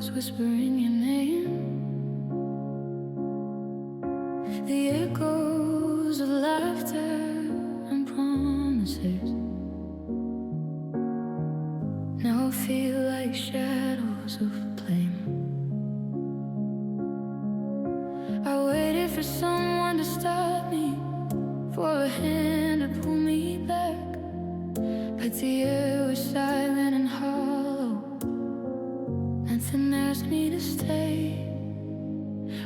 was whispering your name. The echoes of laughter and promises now feel like shadows of flame. I waited for someone to stop me, for a hand to pull me back, but the air was silent and hollow. Nothing asked me to stay.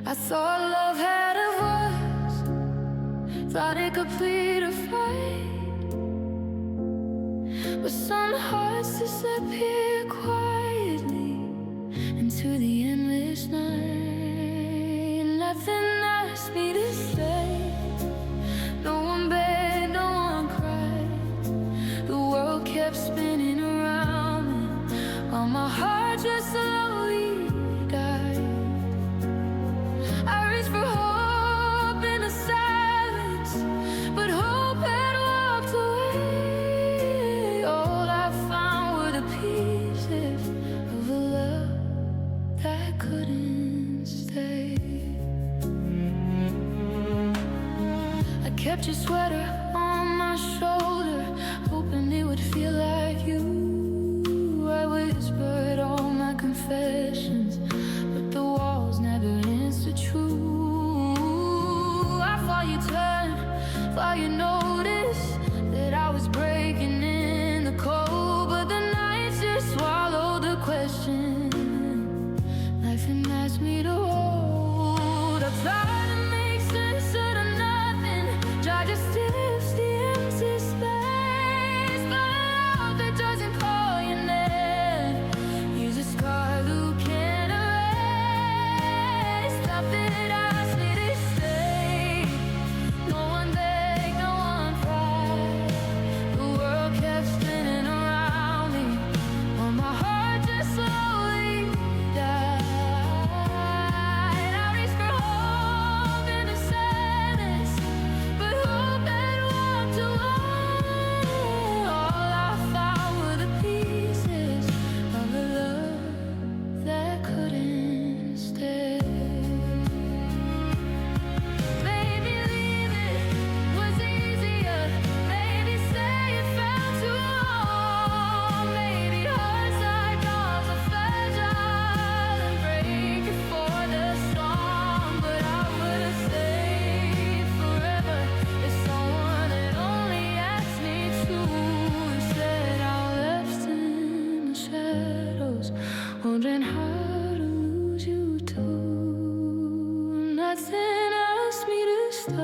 I thought love had a voice, thought it could plead a fight, but some hearts disappear quietly into the endless night. Nothing asked me to stay. No one begged, no one cried. The world kept spinning around me while my heart just slowly died. I reached for hope in the silence, but hope had walked away. All I found were the pieces of a love that couldn't stay. I kept your sweater on my shoulder, hoping it would feel like you. I whispered all my confessions, but the walls never answered true. I thought you turned, thought you noticed that I was breaking in the cold, but the night just swallowed the question. Nothing asked me to hold. I tried to make sense out of nothing, tried to stitch the empty space, but a love that doesn't call your name is a scar who can't erase. Nothing asked me to stay. No one begged, no one cried. The world kept spinning around me while my heart just slowly died. I reached for hope in the silence, but hope had walked away. All I found were the pieces of a love that couldn't stay. Maybe leaving was easier, maybe staying felt too long. Maybe hearts like ours are fragile and break before the storm. But I would've stayed forever if someone had only asked me to. Instead I left in the shadows, wondering how to lose you too. Nothing asked me to stop.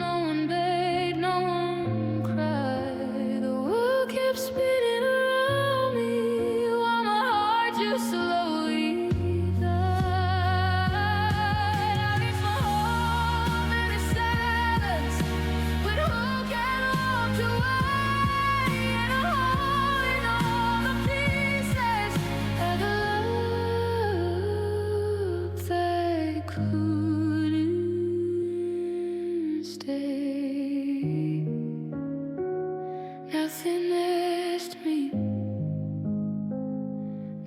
No one begged, no one cried. The world kept spinning around me while my heart just slowly died. I reached for hope in the silence, but hope had walked away. And I'm holding all the pieces of the love that couldn't stay. Nothing asked me,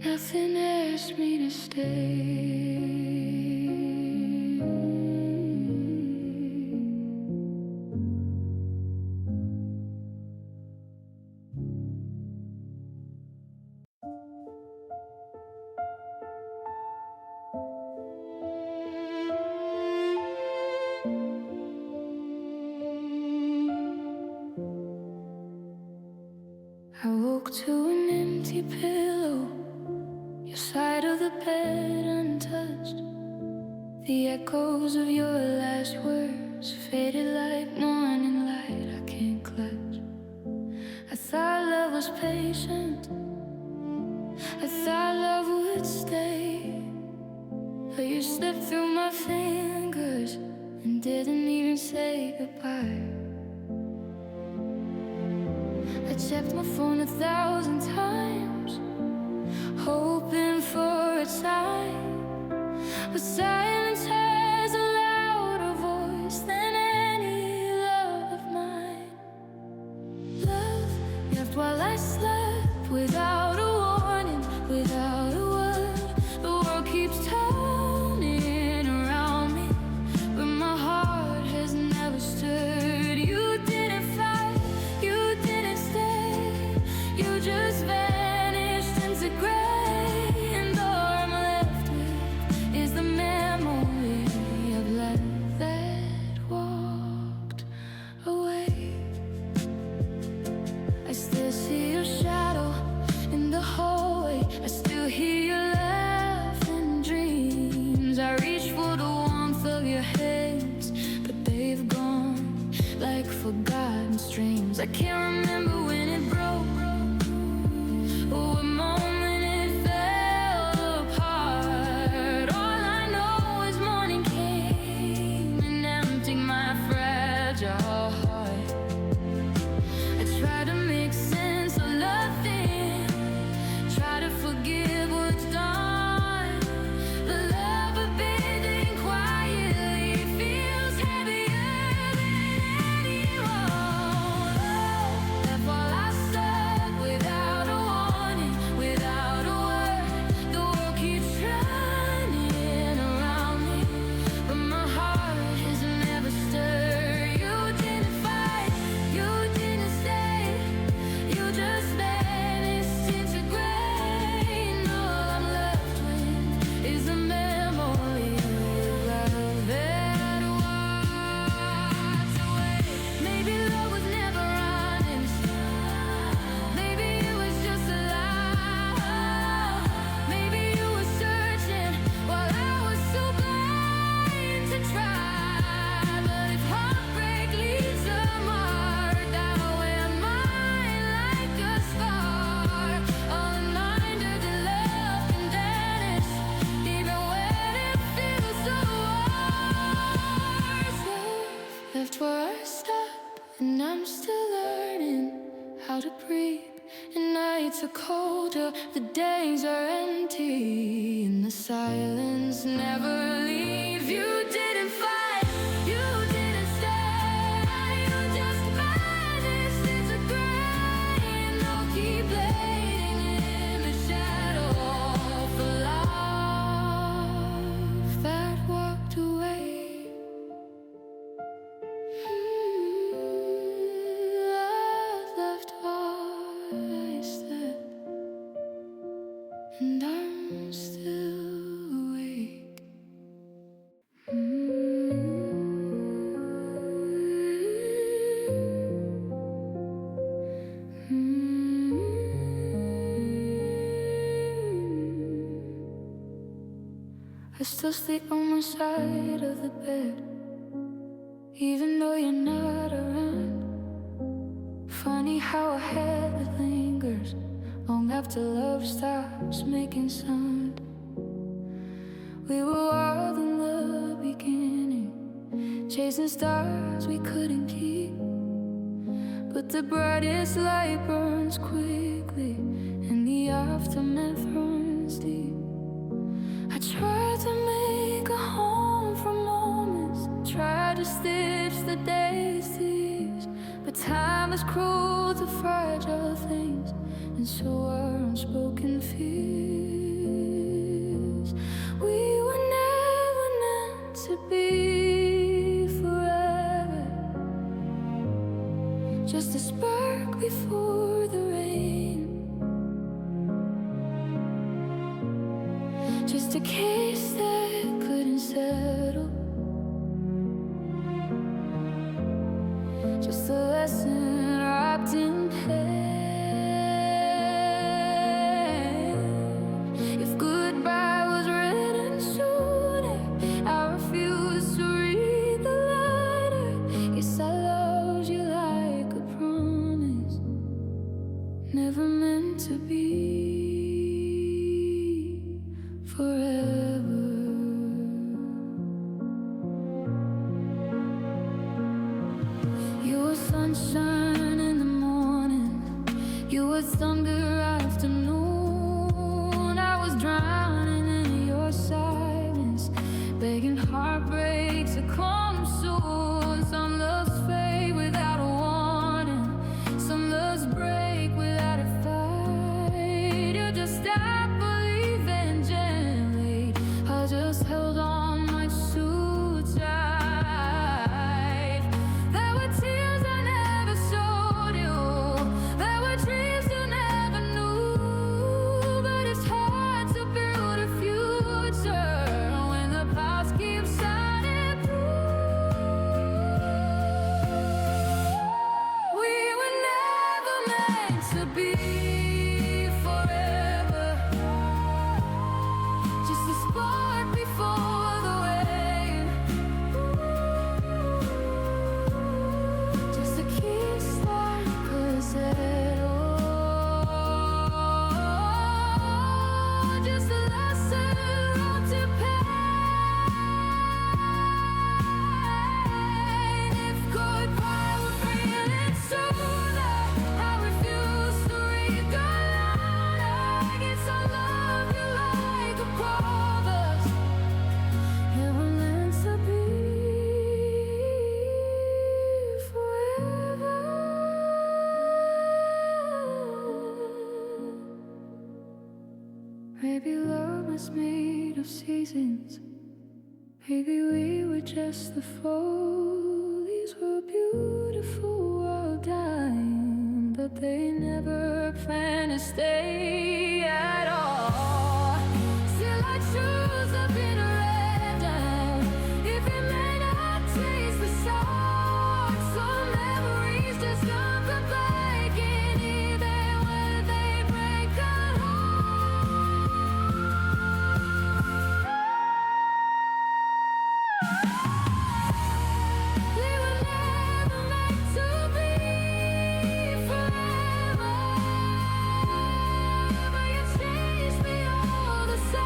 nothing asked me to stay. I woke to an empty pillow, your side of the bed untouched. The echoes of your last words faded like morning light I can't clutch. I thought love was patient, I thought love would stay, but you slipped through my fingers and didn't even say goodbye. I checked my phone 1,000 times, hoping for a sign, but silence has a louder voice than any love of mine. Love left while I slept, without a warning, without a word. I can't remember when it broke, or what moment it fell apart. All I know is morning came and emptied my fragile heart. I try to make sense of nothing, try to forgive what's done. The love abandoned quietly feels heavier than any wall. Left while I slept without a warning, without a word. The world keeps running around me, but my heart has never stirred. You didn't fight, you didn't stay, you just vanished into gray. And all I'm left with is a memory of love that walks away. Maybe love was never honest, maybe it was just a lie. Maybe you were searching while I was too blind to try. But if heartbreak leaves a mark, I'll wear mine like a scar, a reminder that love can vanish even when it feels the worst. Left where I stopped, and I'm still learning how to breathe. And nights are colder, the days are empty, and the silence never leaves. You didn't fight, you didn't stay, you just vanished into gray. And I'll keep laying in the shadow for love that walked away. Love left while I slept, and I'm still awake. I still sleep on my side of the bed, even though you're not around. Funny how a habit lingers long after love stops making sound. We were wild in the beginning, chasing stars we couldn't keep. But the brightest light burns quickly, and the aftermath runs deep. I tried to make a home for moments, tried to stitch the days to years, but time is cruel to fragile things, and so are unspoken fears. We were never meant to be forever, just a spark before the rain, just a case that couldn't settle, just a lesson wrapped in pain. If goodbye was written sooner, I refuse to read the letter. Yes, I loved you like a promise, never meant to be forever. You were sunshine in the morning, you were thunder afternoon. I was drowning in your silence, begging heartbreak to come soon. Some loves fade without a warning, some loves break without a fight. You just stopped believing gently, I just held on like too tight. There were tears I never showed you, there were dreams you never knew. But it's hard to build a future when the past keeps shining through. We were never meant to be forever, just a spark before the rain, just a kiss that Maybe love was made of seasons. Maybe we were just the fall. These were beautiful while dying, but they never planned to stay at all. Still I choose up in a red down. If it may not taste the salt, some memories just don't come back. And even when they break the heart, they were never meant to be forever. But you changed me all the same.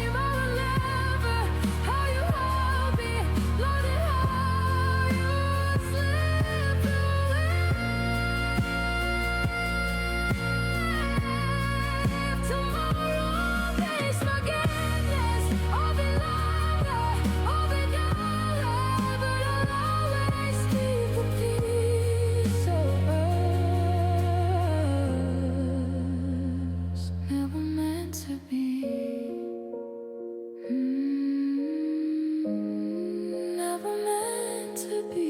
I remember how you held me, Lord, and how you slipped away. If tomorrow brings forgiveness, I'll be longer, I'll be younger, but I'll always keep the peace of us. Never meant to be. Never meant to be.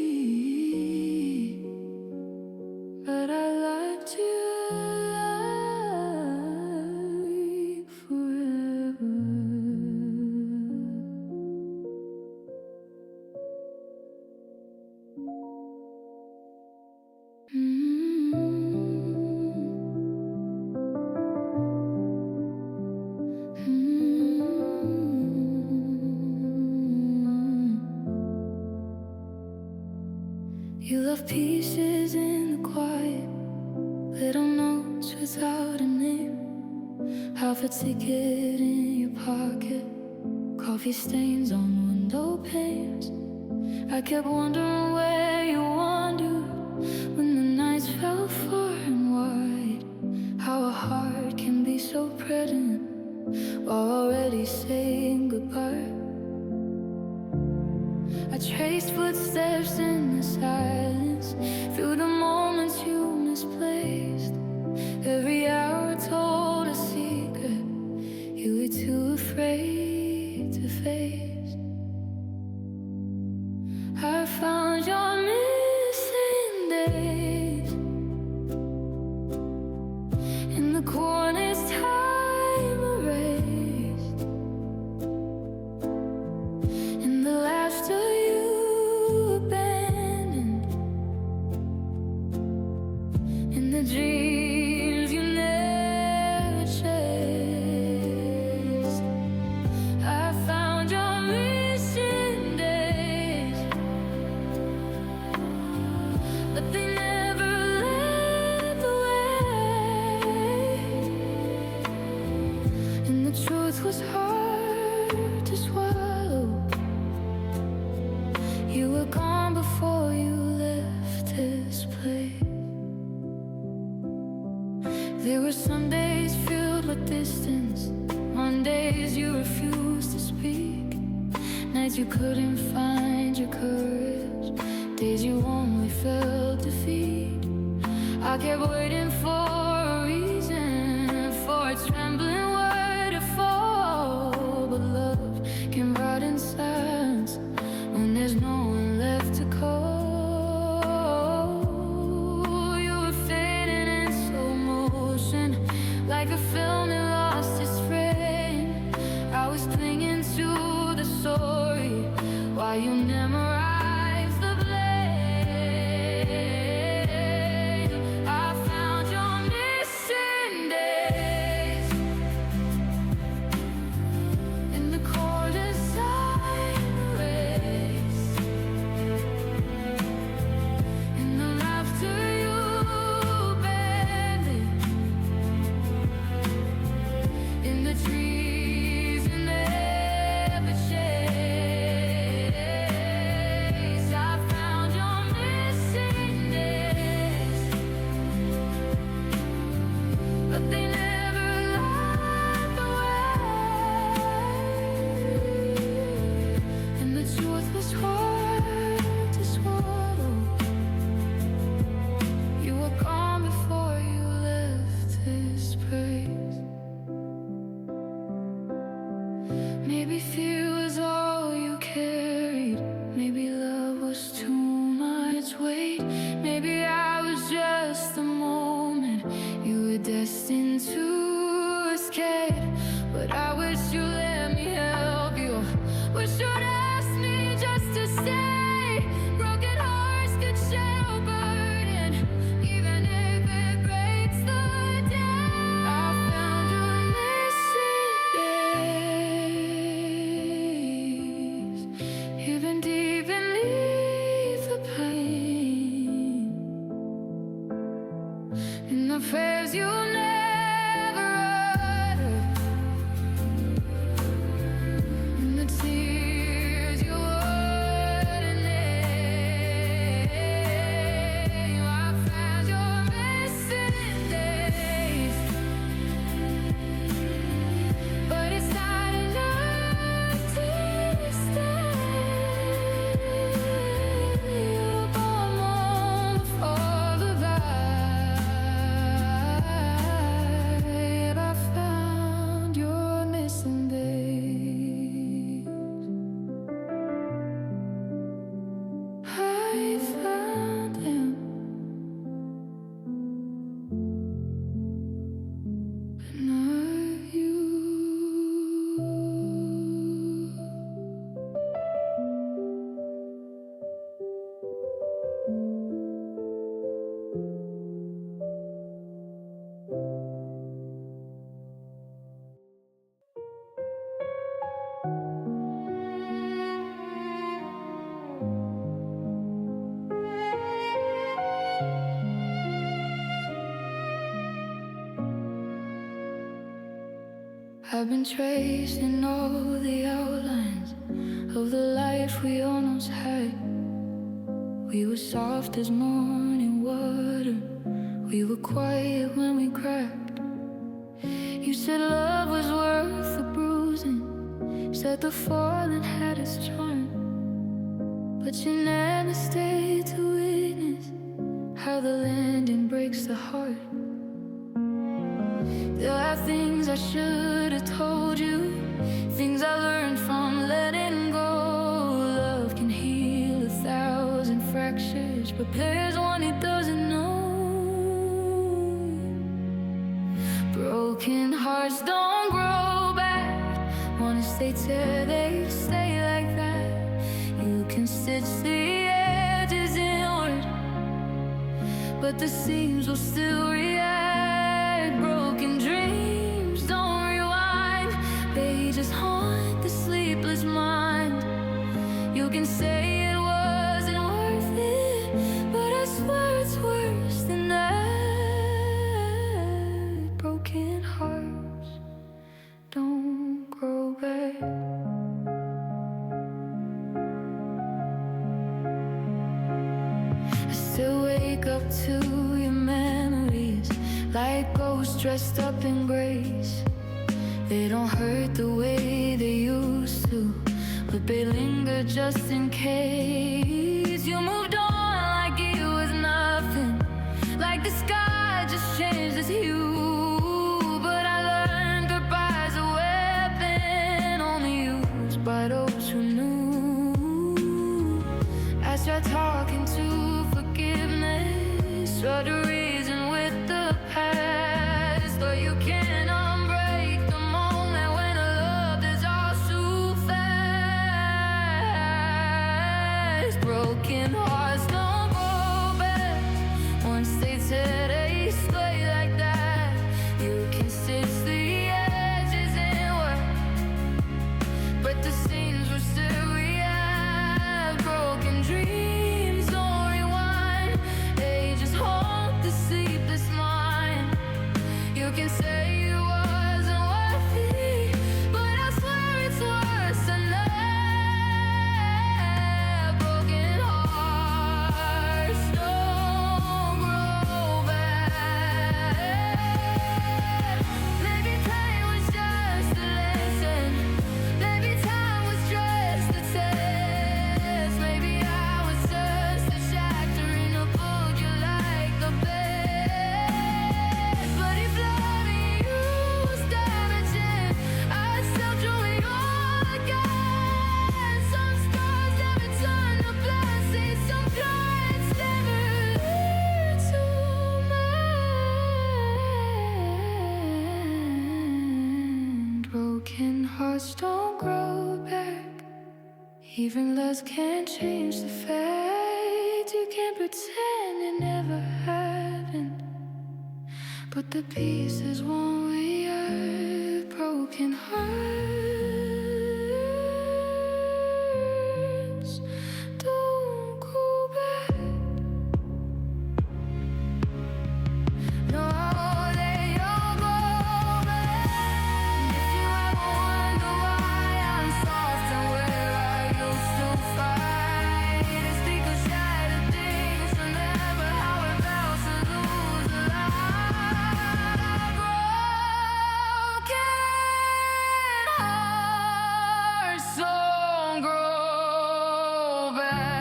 But I loved you like forever. You left pieces in the quiet, little notes without a name, half a ticket in your pocket, coffee stains on window panes. I kept wondering where you wandered when the nights fell far and wide. How a heart can be so pregnant while already saying goodbye. I traced footsteps in the silence, through the moments you misplaced. Every hour told a secret you were too afraid to face. I found your missing days in the corners time erased, in the laughter you abandoned, in the dreams you never chased. I found your missing days, but they never led the way. And the truth was hard to swallow. You were gone before you left this place. There were some days filled with distance, Mondays you refused to speak, nights you couldn't find your courage, days you only felt defeat. I kept waiting for a reason, for a trembling word to fall, but love can rot in silence when there's no one left to call. You were fading in slow motion, like a film that lost its frame. I was clinging to the story while you memorized the blame. I found your missing days wait. Maybe I was just the moment you were destined to escape. But I wish you let me help you. Wish you'd ask me just to stay. Broken hearts could share a burden, even if it breaks the day. I found your missing days, even deep beneath the pain, in the prayers you never uttered, in the tears you wouldn't name. I found your missing days, but it's not enough to stay. You'll come on before the light. I found your missing days. I found him, but not you. I've been tracing all the outlines of the life we almost had. We were soft as morning water, we were quiet when we cracked. You said love was worth the bruising, said the falling had its charm, but you never stayed to witness how the landing breaks the heart. There are things I should have told you, things I learned from letting go. Love can heal 1,000 fractures, but there's one it doesn't know. Broken hearts don't grow back. Wanna stay till they stay like that. You can stitch the edges inward, but the seams will still react. Broken dreams don't rewind, they just haunt the sleepless mind. You can say it wasn't worth it, but I swear it's worse than that. Broken hearts don't grow back. I still wake up to your memories, like ghosts dressed up in grace. They don't hurt the way they used to, but they linger just in case. You moved on like it was nothing, like the sky just changed its hue. But I learned goodbye's a weapon only used by those who knew. I tried talking to forgiveness, tried to reason with the past, or you can't unbreak the moment when a love dissolves too fast. Broken hearts don't go back once they tear they stay like that. You can stitch the edges inward, but the seams will still react. Broken dreams don't rewind, they just haunt hearts don't grow back. Even love can't change the fact you can't pretend it never happened. But the pieces won't react. Broken hearts don't go back. No, they all go back. If you ever wonder why I'm soft and where I used to fight, it's because shattered things remember how it felt to lose a lot. Broken hearts don't grow back.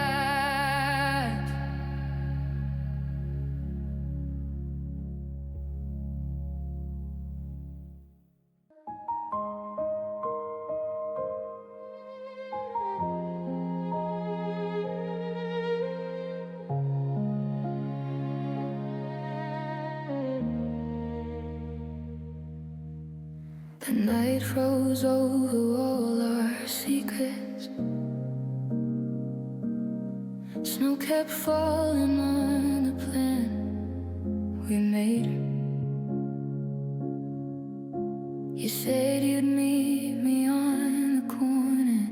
The night froze over all our secrets. Snow kept falling on the plan we made. You said you'd meet me on the corner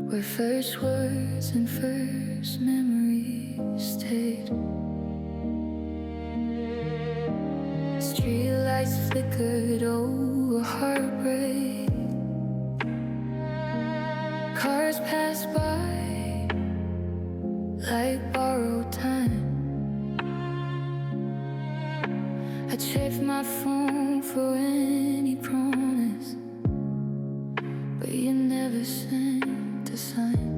where first words and first memories stayed. Streetlights flickered over heartbreak. Cars passed by like borrowed time. I checked my phone for any promise, but you never sent a sign.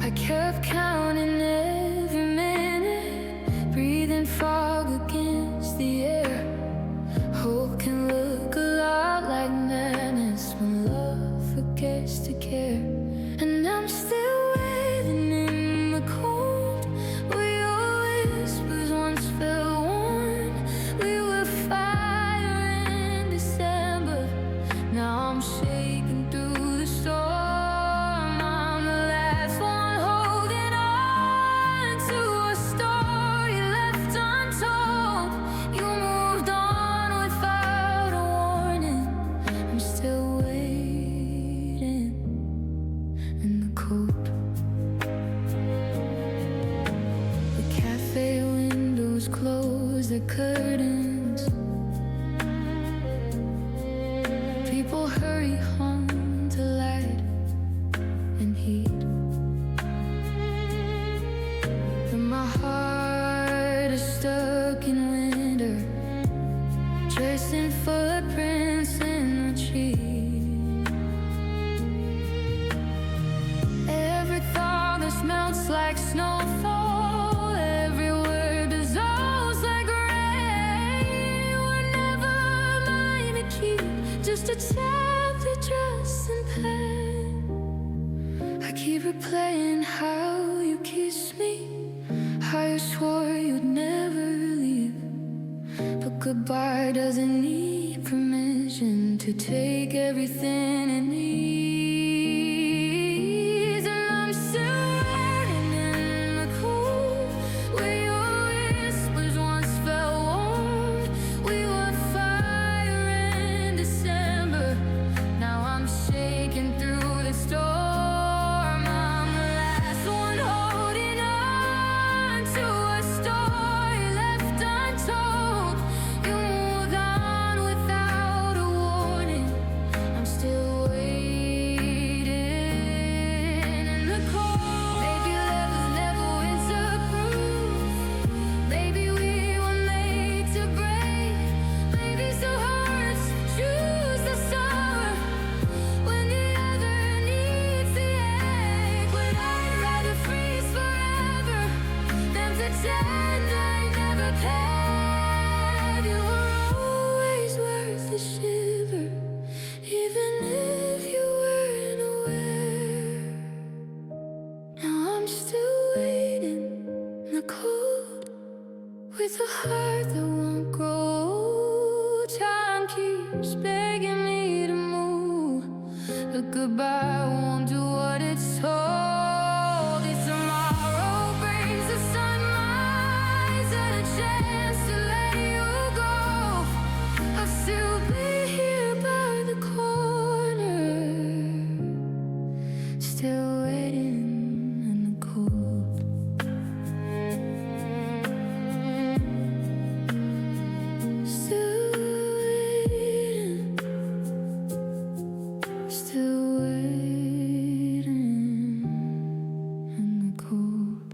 I kept counting every minute, breathing fog against the air. Hope can look a lot like madness when love forgets to care. And I'm still waiting in the cold where your whispers once felt warm. We were fire in December. Now I'm shaking through the storm. I'm the last one holding on to a story left untold. You moved on without a warning. I'm still waiting in the cold. The cafe windows close their curtains. People hurry home to light and heat. And my heart is stuck in winter, dressed in footprints in the trees. Every thought that melts like snowfall, every word dissolves like rain. We're never mine to keep, just a chapter dressed in pain. I keep replaying how you kissed me, how you swore you'd never leave. But goodbye doesn't need permission to take everything it needs. And I'm still waiting in the cold where your whispers once felt warm. We were fire in December. Now I'm shaking through the storm. I'm the last one holding on to a story left untold. You moved on without a warning. I'm still waiting in the cold. Maybe love was never winterproof. Maybe we were made to break. Maybe some hearts choose the summer when the other needs the ache. But I'd rather freeze forever than pretend I never cared. You were always worth the shiver, even if you weren't aware. Now I'm still waiting in the cold with a heart that won't goodbye won't do what it's told. If tomorrow brings the sunrise and a chance to let you go, I'll still be here by the corner, still waiting in the cold. Still waiting in the cold.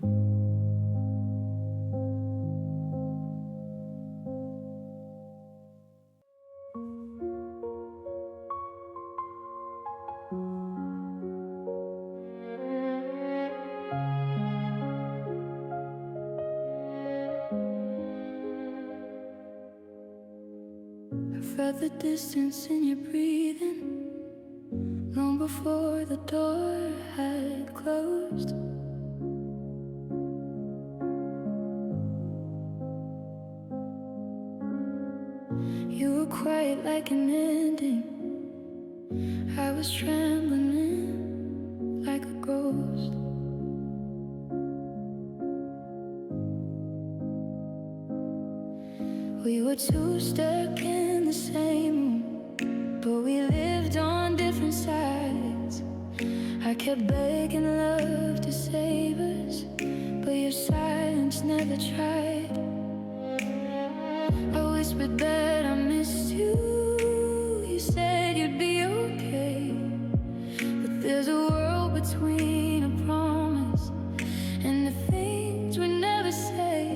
I felt the distance in your breathing long before the door had closed. You were quiet like an ending. I was trembling like a ghost. We were two stuck in the same room, but we lived on different sides. I kept begging love to save us, but your silence never tried. I whispered that I missed you. You said you'd be okay, but there's a world between a promise and the things we never say.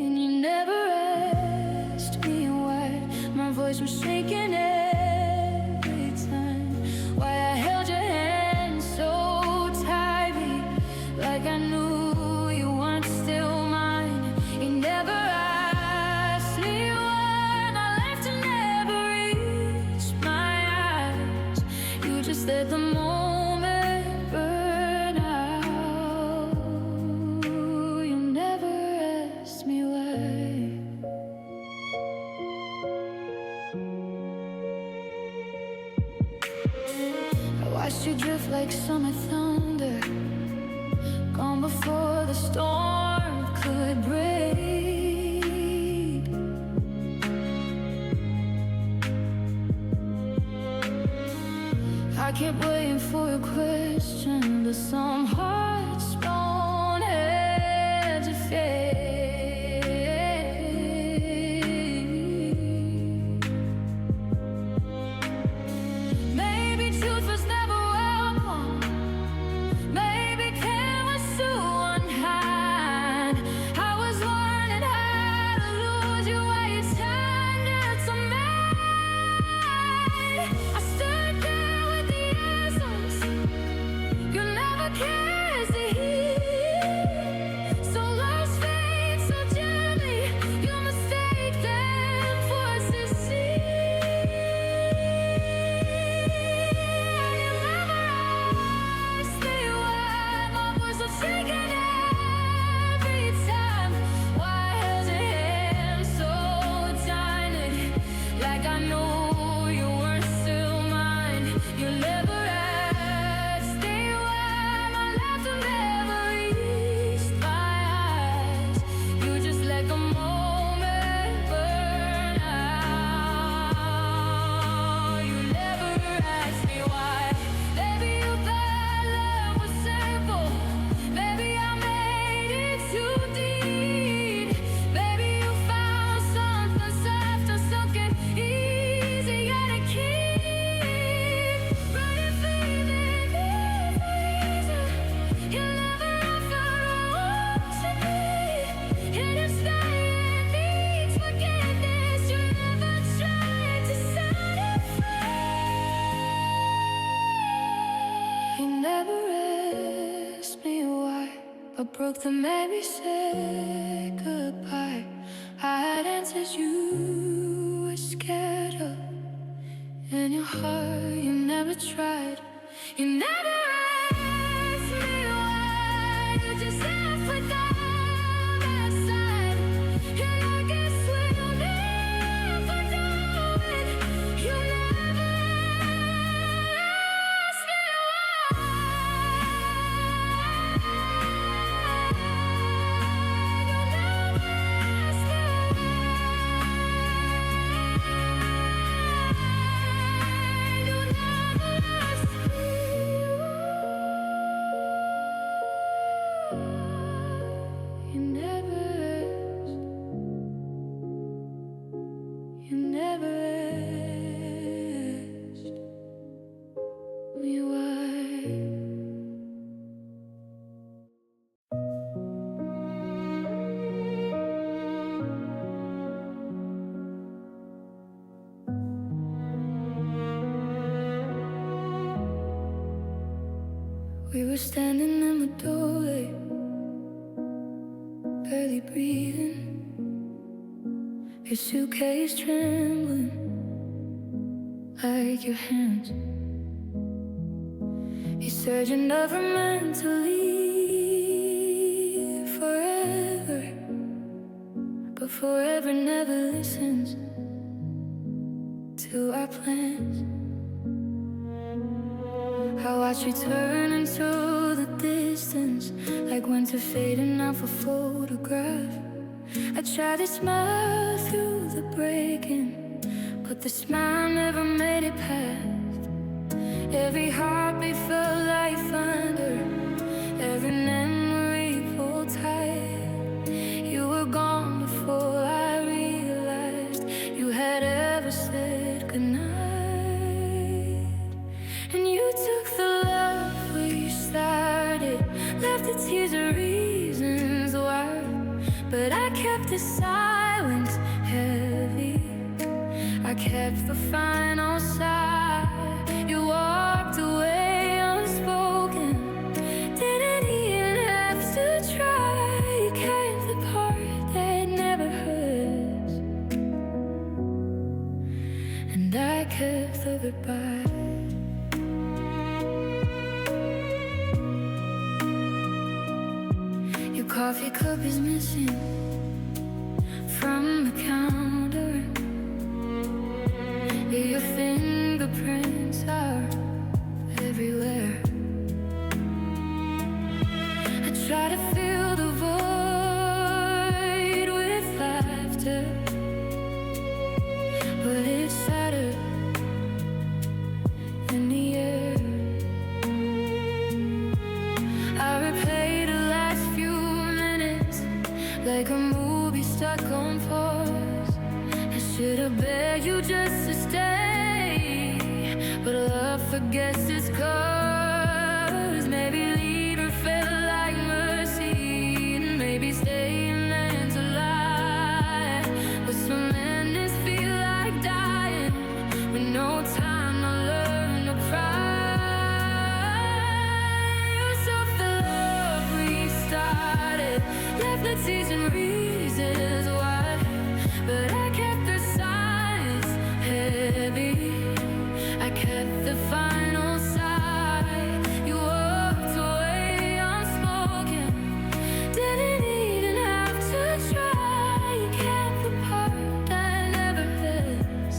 And you never asked me why my voice was shaking every time, why I held your hand so tightly, like I knew you weren't still mine. You never asked me why my life never reached my eyes. You just let the moment burn out. You never asked me why. I watched you drift like summer thunder, gone before the storm could break. I kept waiting for a question, but some hearts don't hesitate. Maybe truth was never welcome. Maybe care was too unkind. I was learning how to lose you while you turned it to mine. I stood there with the essence you never cared to hear. So lost faith so gently, you mistake them for us to see. You never asked me why my voice was shaking every time, why I held your hand so tiny, like I knew you weren't still mine. You never asked me why my laughter never reached my eyes. You just let the moment burn out. You never asked me why. Maybe you thought love was simple. Maybe I made it too deep. Maybe you found something soft and silky, easier to keep. Running, feeling easy. You never offered a walk to me. And you stay and needs forgiveness. You never tried to set it free. You never asked me why I broke the maybe said goodbye. I had answers you were scared of. In your heart, you never tried. You never asked me why. You just asked without my side. And I guess we'll never know it. You never asked me why. We were standing in the doorway, barely breathing, your suitcase trembling like your hands. You said you never meant to leave forever, but forever never listens to our plans. I watch you turn into the distance, like winter fading off a photograph. I try to smile through the breaking, but the smile never made it past. Every heartbeat felt like thunder, every memory pulled tight. You were gone before I realized you had ever said goodnight. And you took the love we started, left the tears of reasons why, but I kept the silence heavy, I kept the final sigh. You walked away unspoken, didn't even have to try. You kept the part that never hurts, and I kept the goodbye. Your coffee cup is missing from the counter, your fingerprints are everywhere. I try to fill the void with laughter, but it's sadder in the air. I replay the last few minutes like a movie stuck on pause. I should have begged you just to stay, but love forgets its cause. Maybe leaving felt like mercy, and maybe staying meant to lie. But some endings feel like dying, with no time to learn to cry. You took the love we started, left the tears and reasons why, but I kept the silence heavy, I kept the final sigh. You walked away unspoken, didn't even have to try. You kept the part that never hurts,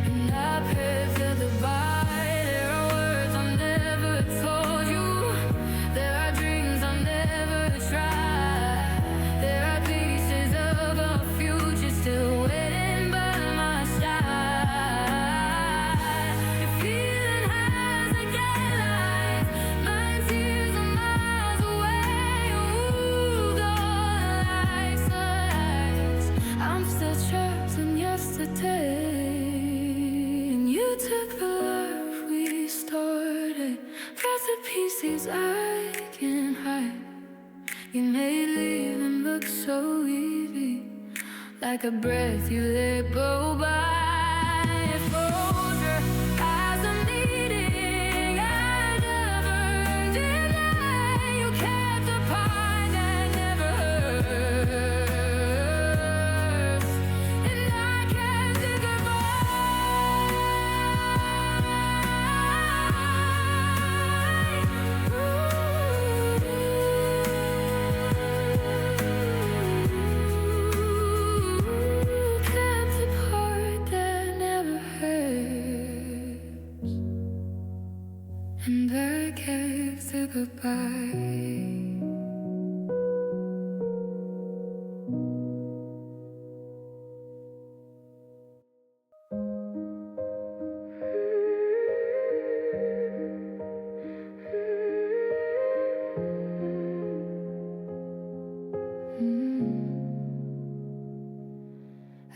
and I prayed for the goodbye. There are words I never told you, there are dreams I never tried, there are pieces of a future still waiting by my side. Your feeling has a deadline, my tears are miles away. Ooh, the lights, I'm still trapped in yesterday. And you took the love we started, brought the pieces I can't hide. You made leaving look so easy, like a breath you let go by. Close your eyes, I'm needing, I never deny. You kept the part that never hurts, and I kept the kept the part that never hurts, and I kept the goodbye.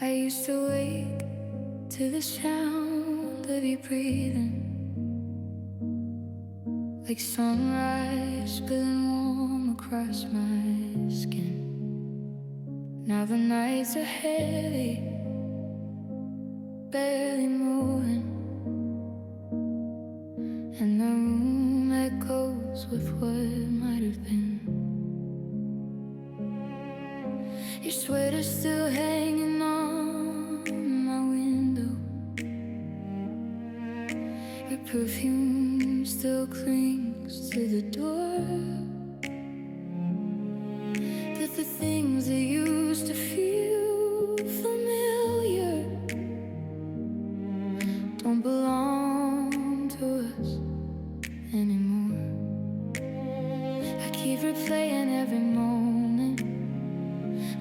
I used to wake to the sound of you breathing, like sunrise spilling warm across my skin. Now the nights are heavy, barely moving, and the room echoes with what might have been. Your sweater's still hanging on my window. Your perfume still clings to the door. That the things that used to feel familiar don't belong to us anymore. I keep replaying every moment,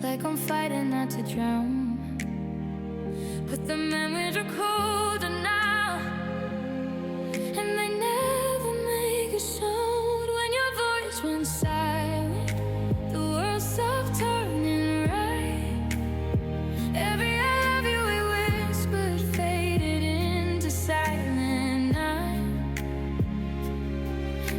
like I'm fighting not to drown. But the memories are colder now, and they never make a sound. When your voice went silent, the world stopped turning right. Every I love you we whispered faded into silent night.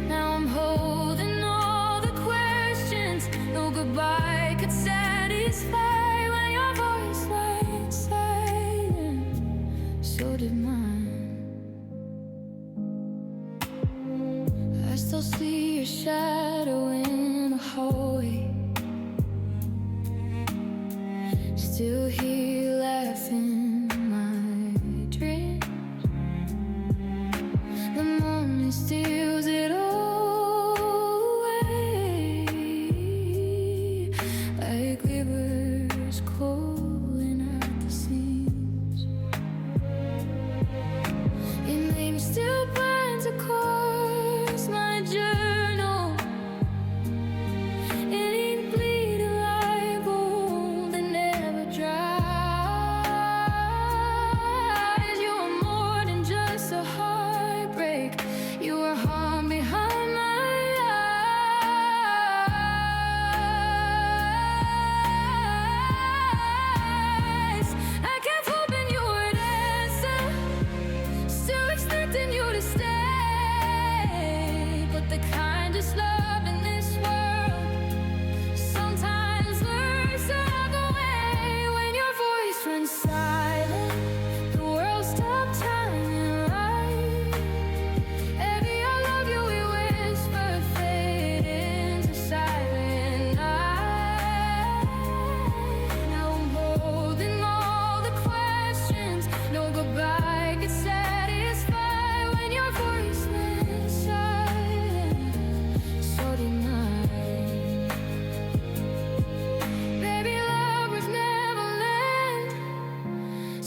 Now I'm holding all the questions no goodbye could satisfy. When your voice went silent, so did mine. I still see your shadow in the hallway, still hear you laughing in my dreams. The moment steals it all away, like rivers calling at the seams. Your name still binds across my journal, it ain't bleeding like gold that never dries. You are more than just a heartbreak, you are harm behind my eyes. I kept hoping you would answer, still expecting you to stay. But the kindest love in this world sometimes learns to walk away. When your voice went silent, the world stopped timing right. Every I love you we whispered faded into silent night. Now I'm holding all the questions no goodbye could satisfy. When your voice went silent, so did mine. Baby, love was never meant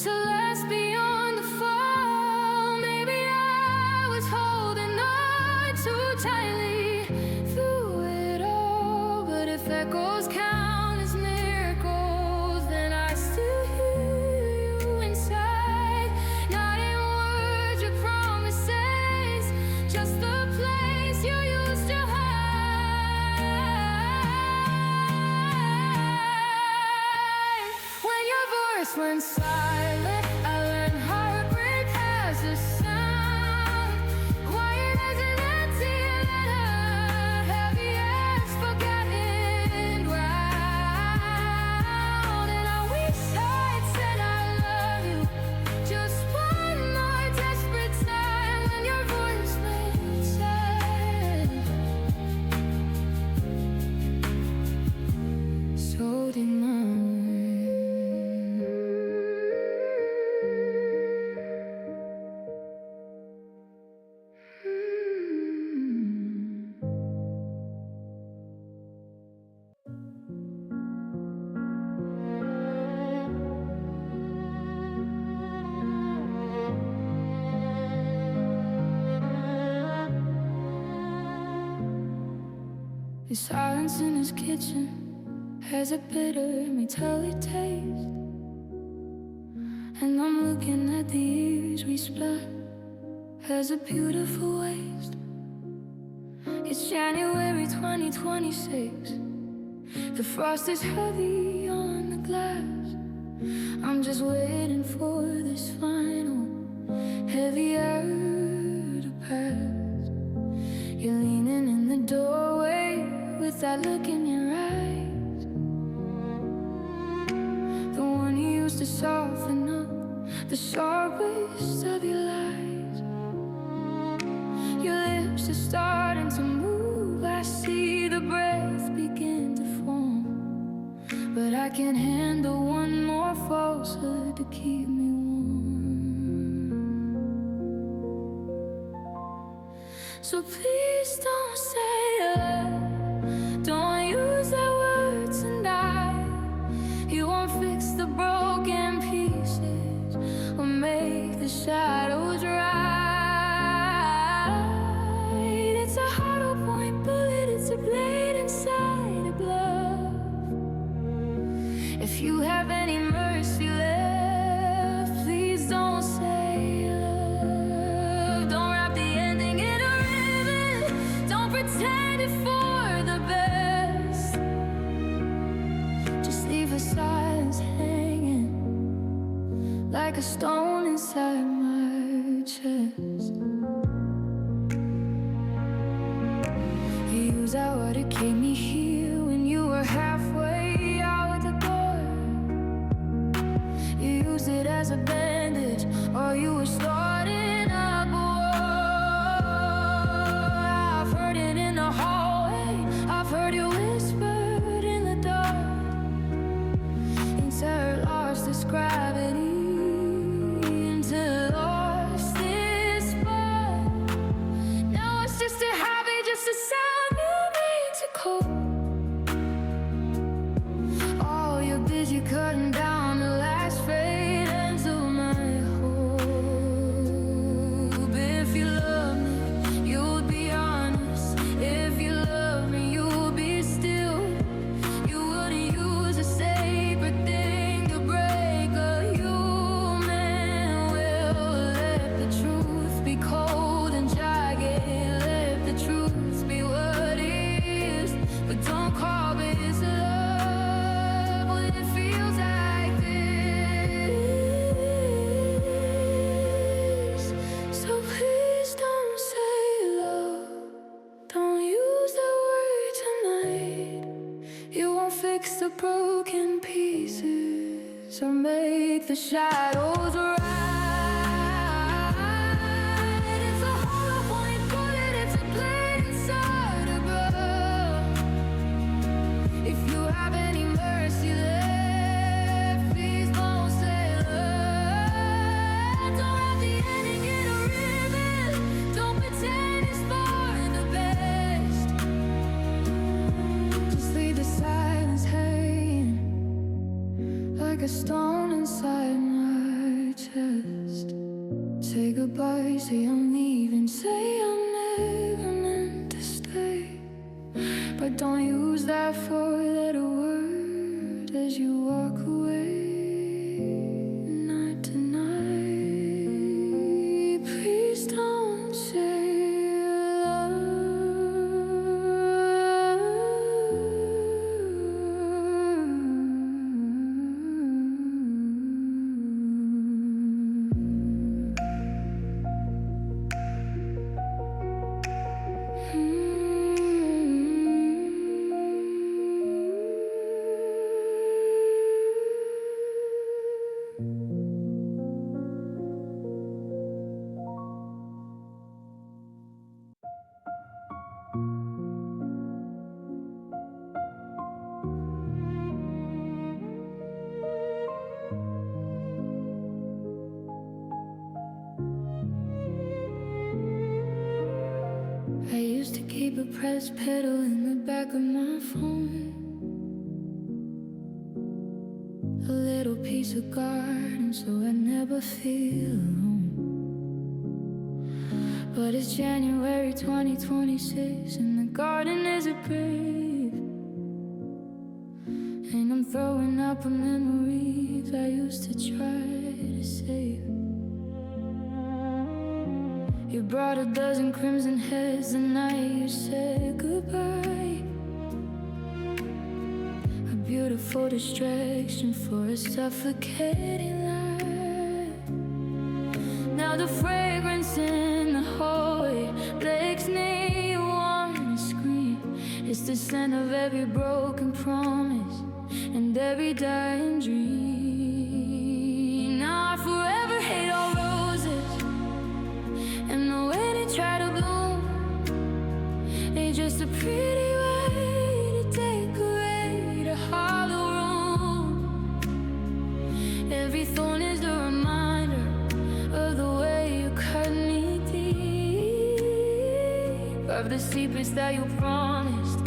to last beyond the fall. Maybe I was holding on too tightly through it all. But if echoes count as miracles, then I still hear you inside. Not in words or promises, just the place you used to hide. When your voice went silent, I learned heartbreak has a sound. Quiet as an empty letter, heavy as forgotten ground. And I wish I'd said I love you just one more desperate time. When your voice went silent, so did mine. The silence in his kitchen has a bitter metallic taste, and I'm looking at the years we split as a beautiful waste. It's January 2026, the frost is heavy on the glass. I'm just waiting for this final heavy air to pass. You're leaning in the doorway with that look in your eyes, the one you used to soften up the sharpest of your lies. You universe is starting to move. I see the breath begin to form, but I can't handle one more falsehood to keep me warm. So please don't say love, don't use that word tonight. You won't fix the broken pieces or make the shadows right. It's a hollow point bullet, it's a blade inside a glove. If you have any mercy left, please don't say love. Don't wrap the ending in a ribbon, don't pretend it for the best. Just leave the silence hanging like a stone inside my chest. You use that word to keep me here when you were halfway out the door. You used it as a bandage, or you were starting a war. I've heard it in the hallway, I've heard it whispered in the dark. And terror lost its gravity until it lost its spark. Now it's just a habit, just a sound you need to cope. Oh, you're busy cutting down the last fade ends of my hope. If you love me, you'll be honest. If you love me, you'll be still. You wouldn't use a sacred thing to break a human will. Let the truth be cold and jagged. Let the truth be what it is. But don't call this love when it feels like this. So please don't say love, don't use the word tonight. You won't fix the broken pieces or make the shadows right. It's a hollow point bullet, it's a blade inside a glove. If you have any mercy left, please don't say love. Don't wrap the ending in a ribbon, don't pretend it's for the best. Just leave the silence hanging like a stone inside my chest. Say goodbye, say I'm leaving, say I'm never meant to stay. But don't use that four-letter word as you walk away. Not tonight, please don't say I used to keep a press pedal in the back of my phone, a little piece of garden so I never feel alone. But it's January 2026 and the garden is a grave, and I'm throwing up a memories I used to try to save. You brought a dozen crimson heads the night you said goodbye, a beautiful distraction for a suffocating life. Now the fragrance in the hallway makes me wanna scream. It's the scent of every broken promise and every dying dream. Now I forever hate all roses and the way they try to bloom. a pretty way to decorate a hollow room. Every thorn is a reminder of the way you cut me deep, of the secrets that you promised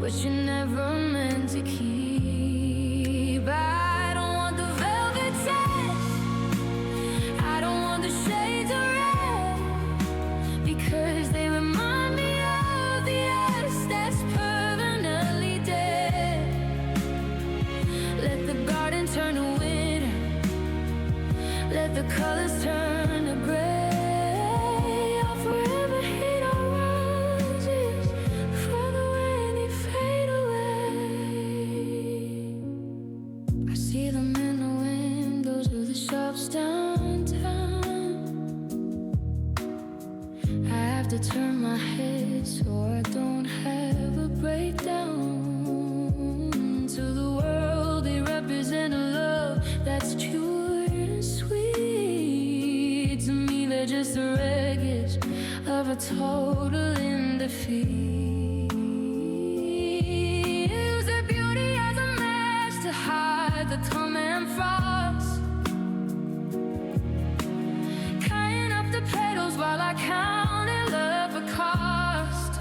but you never meant to keep. I don't want the velvet touch, I don't want the shades of red, because they remind me of the us that's permanently dead. Let the garden turn to winter, let the colors turn to gray. I'll forever hate our roses for the way they fade away. I see them in the windows of the shops downtown. I have to turn my head so I don't have a breakdown. To the world they represent a love that's pure and sweet. To me they're just the wreckage of a total in defeat. Use their beauty as a match to hide the coming frost, cutting up the petals while I counted love a cost.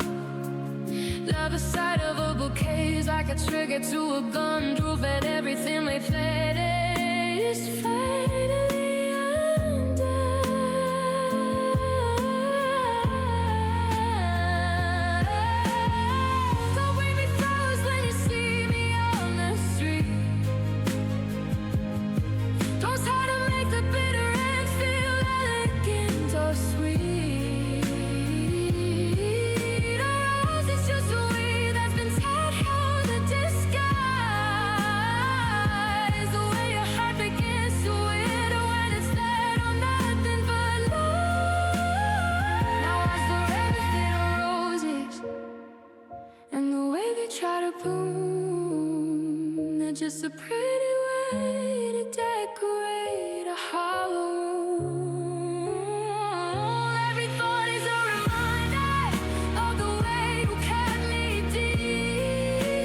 Love the sight of a bouquet is like a trigger to a gun, proof that everything we fed is fatally undone. Don't bring me flowers when you see me on the street. Don't try to make the bitter end feel elegant or sweet. A rose is just a weed that's been tattooed the disguise. The way your heart begins to wither when it's fed on nothing but love. Now watch the rabbits eat roses, and the way they try to bloom, they're just a pretty way to decorate a hollow room. Every thought is a reminder of the way you cut me deep,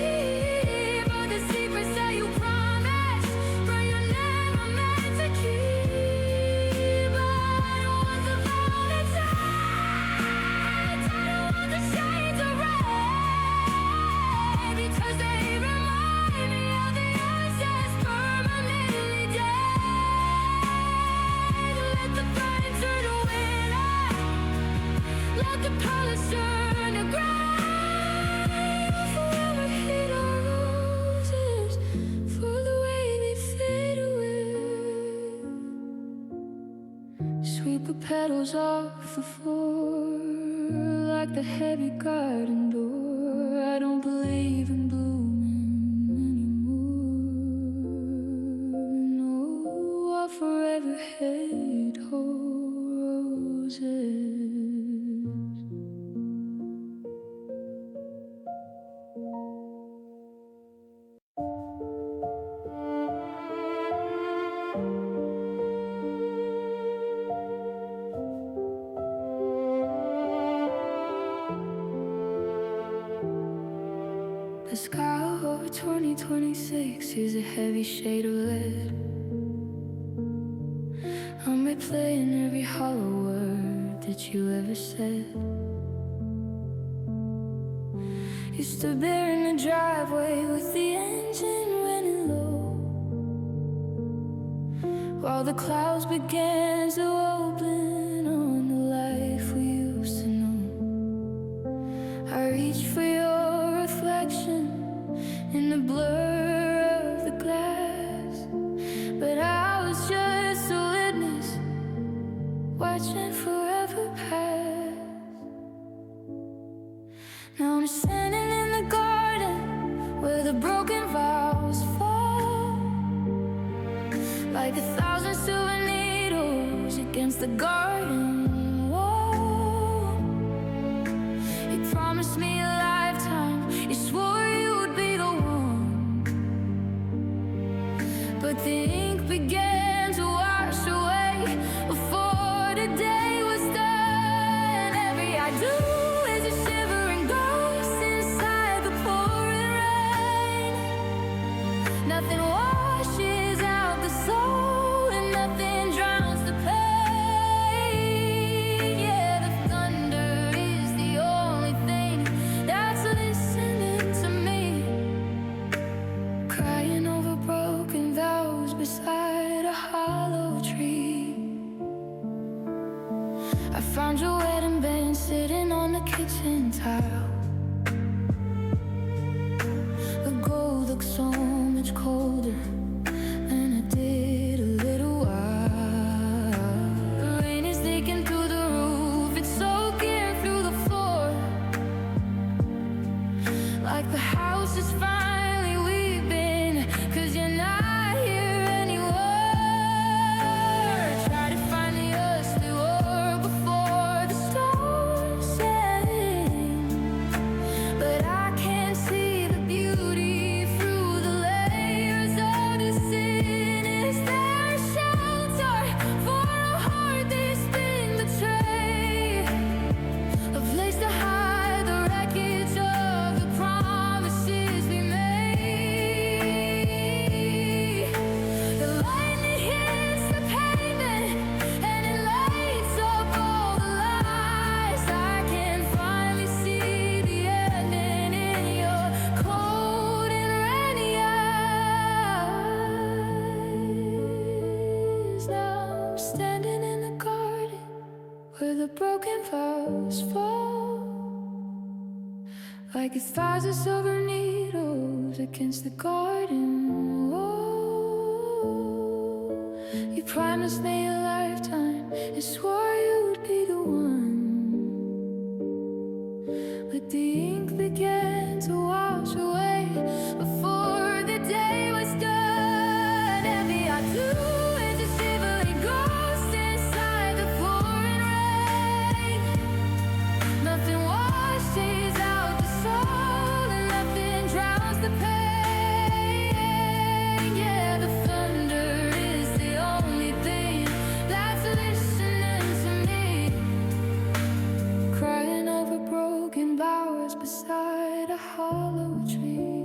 of the secrets that you promised but you never meant to keep. I don't want the velvet touch, I don't want the shades of red, because they remind me of the us that's permanently dead. Let the burn turn to winter, let the colors turn to gray. I'll forever hate our roses for the way they fade away. Sweep the petals off the floor like the heavy garden door. I don't believe in blooming anymore. No, I'll forever hate roses. The sky over 2026 is a heavy shade of red. I'm replaying every hollow word that you ever said. You stood there in the driveway with the engine running low, while the clouds began to open on the life we used to know. I reached for your reflection in the blur of the glass, but I was just a witness watching forever pass. Now I'm standing in the garden where the broken vows fall, like 1,000 silver needles against the garden wall. You promised me a lifetime, you swore you would be the one, but the ink began to wash away before the day was done. Every I do is a shivering ghost inside Nothing washes out the soul, and nothing drowns the pain. Yeah, the thunder is the only thing that's listening to me, crying over broken vows beside a hollow tree. I found your wedding band sitting on the kitchen tile. The gold looks so much colder than it did a little while. The rain is leaking through the roof, it's soaking through the floor, like the house is finally weeping, 'cause you're not here anymore. Try to find the us we were before the storm sang, but I can't see the beauty through the layers of the sin. Is there a shelter for a heart that's been betrayed? A place to hide the wreckage of the promises we made. The lightning hits the pavement and it lights up all the lies. I can finally see the ending in your cold and rainy eyes. Now I'm standing in the garden where the broken vows fall, like a thousand silver needles against the garden wall. You promised me a lifetime and swore you'd be the one, but the ink began to wash away before the day was done. Every I do is a shivering ghost inside the pouring rain. Nothing washes out the soul, and nothing drowns the pain. Yeah, the thunder is the only thing that's listening to me, crying over broken bowers beside a hollow tree.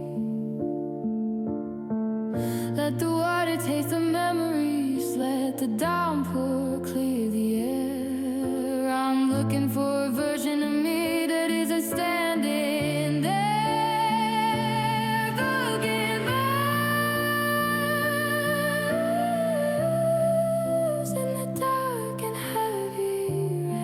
Let the water taste the memories, let the downpour clear the air. I'm looking for a version of me that isn't standing there. Broken vows in the dark and heavy rain.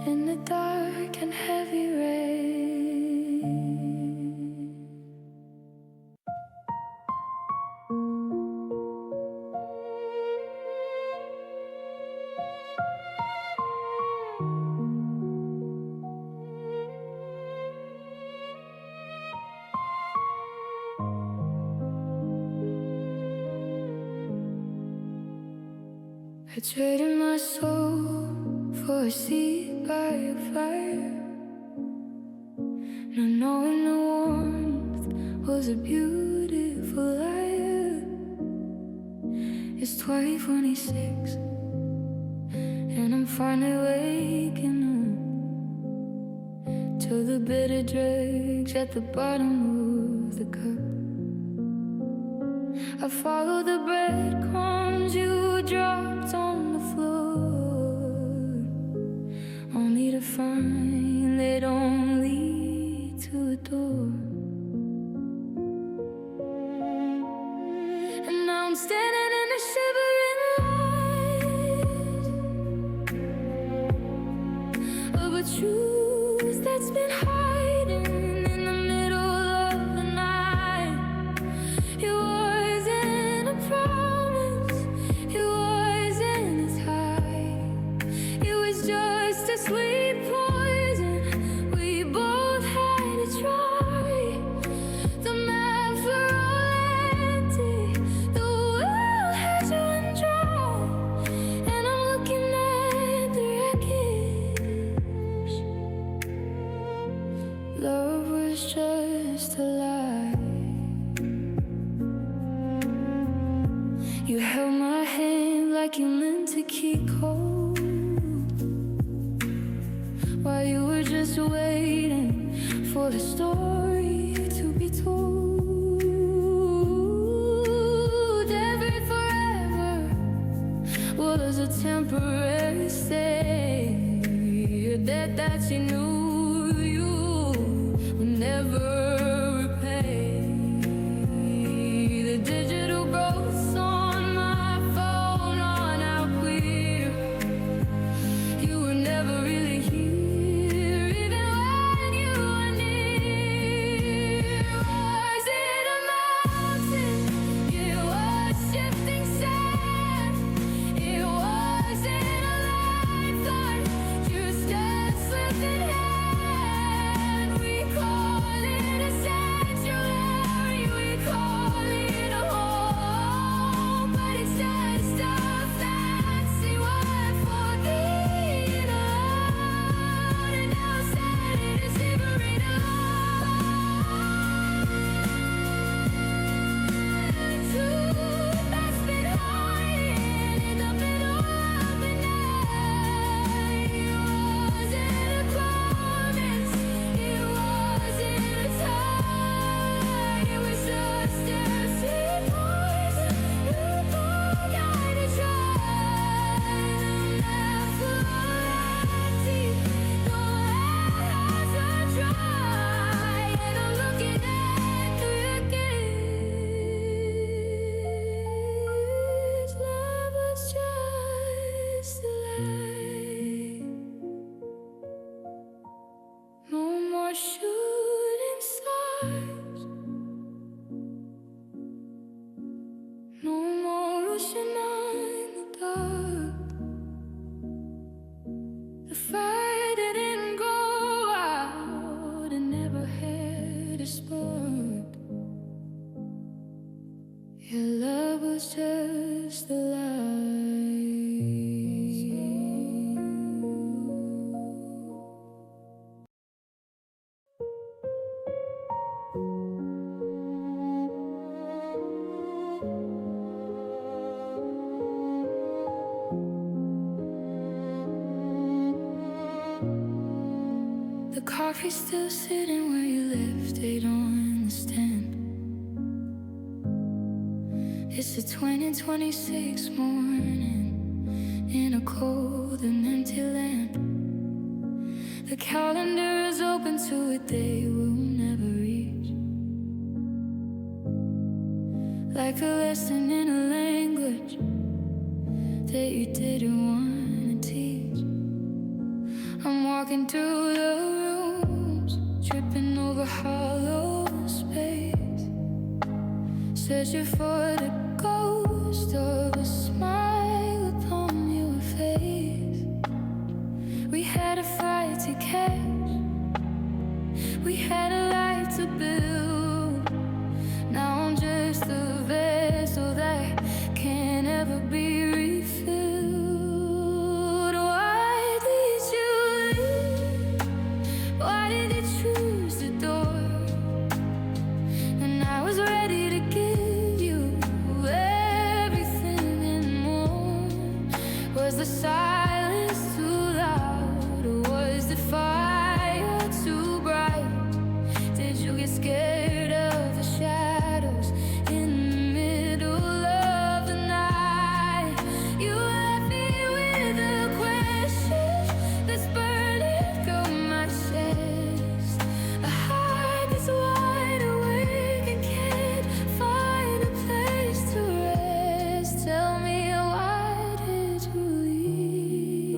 In the dark and heavy rain. I traded my soul for a seat by a fire, not knowing the warmth was a beautiful liar. It's 2026 and I'm finally waking up to the bitter dregs at the bottom of the cup. I follow the breadcrumbs you dropped on the floor, only to find they don't lead to a door. And now I'm standing in the shivering light of a truth that's been hiding in the middle of the night. It wasn't a promise, it was meant to keep cold, while you were just waiting for the story to be told. Every forever was a temporary stay, that you knew you would never repay. The digital growths on my phone are now clear. You were never really here, even when you were near. Was it a mountain? It was shifting sand. It wasn't a lifeline, just a slipping hand. We call it a sanctuary, we call it a home, but it's just a fancy word for being alone. And now Saturday is shivering two that's been hiding in the middle of the night. It wasn't a promise, it wasn't a tie. It was just a sweet poison you thought I'd try. The mouth full of empty, no eyes are dry, and I'm looking at the wreckage. Love was just a lie. No more shooting stars, no more rushing on the dark. The fire didn't go out and never had a spark. Your love was just a lie. The coffee's still sitting where you left it on the stand. It's a 2026 morning in a cold and empty land. The calendar is open to a day we'll never reach, like a lesson in a language that you didn't want to teach. I'm walking through the rooms, tripping over hollow space, searching for the ghost of a smile upon your face. We had a fight to catch, we had a life to build. Now I'm just a vessel that can't ever be refilled. Why did you leave? Why did you choose the door? And I was ready to give you everything and more. Was the silence too loud, or was the fire too bright? Did you get scared of the shadows in the middle of the night? You left me with a question that's burning through my chest, a heart that's wide awake and can't find a place to rest. Tell me, why did you leave?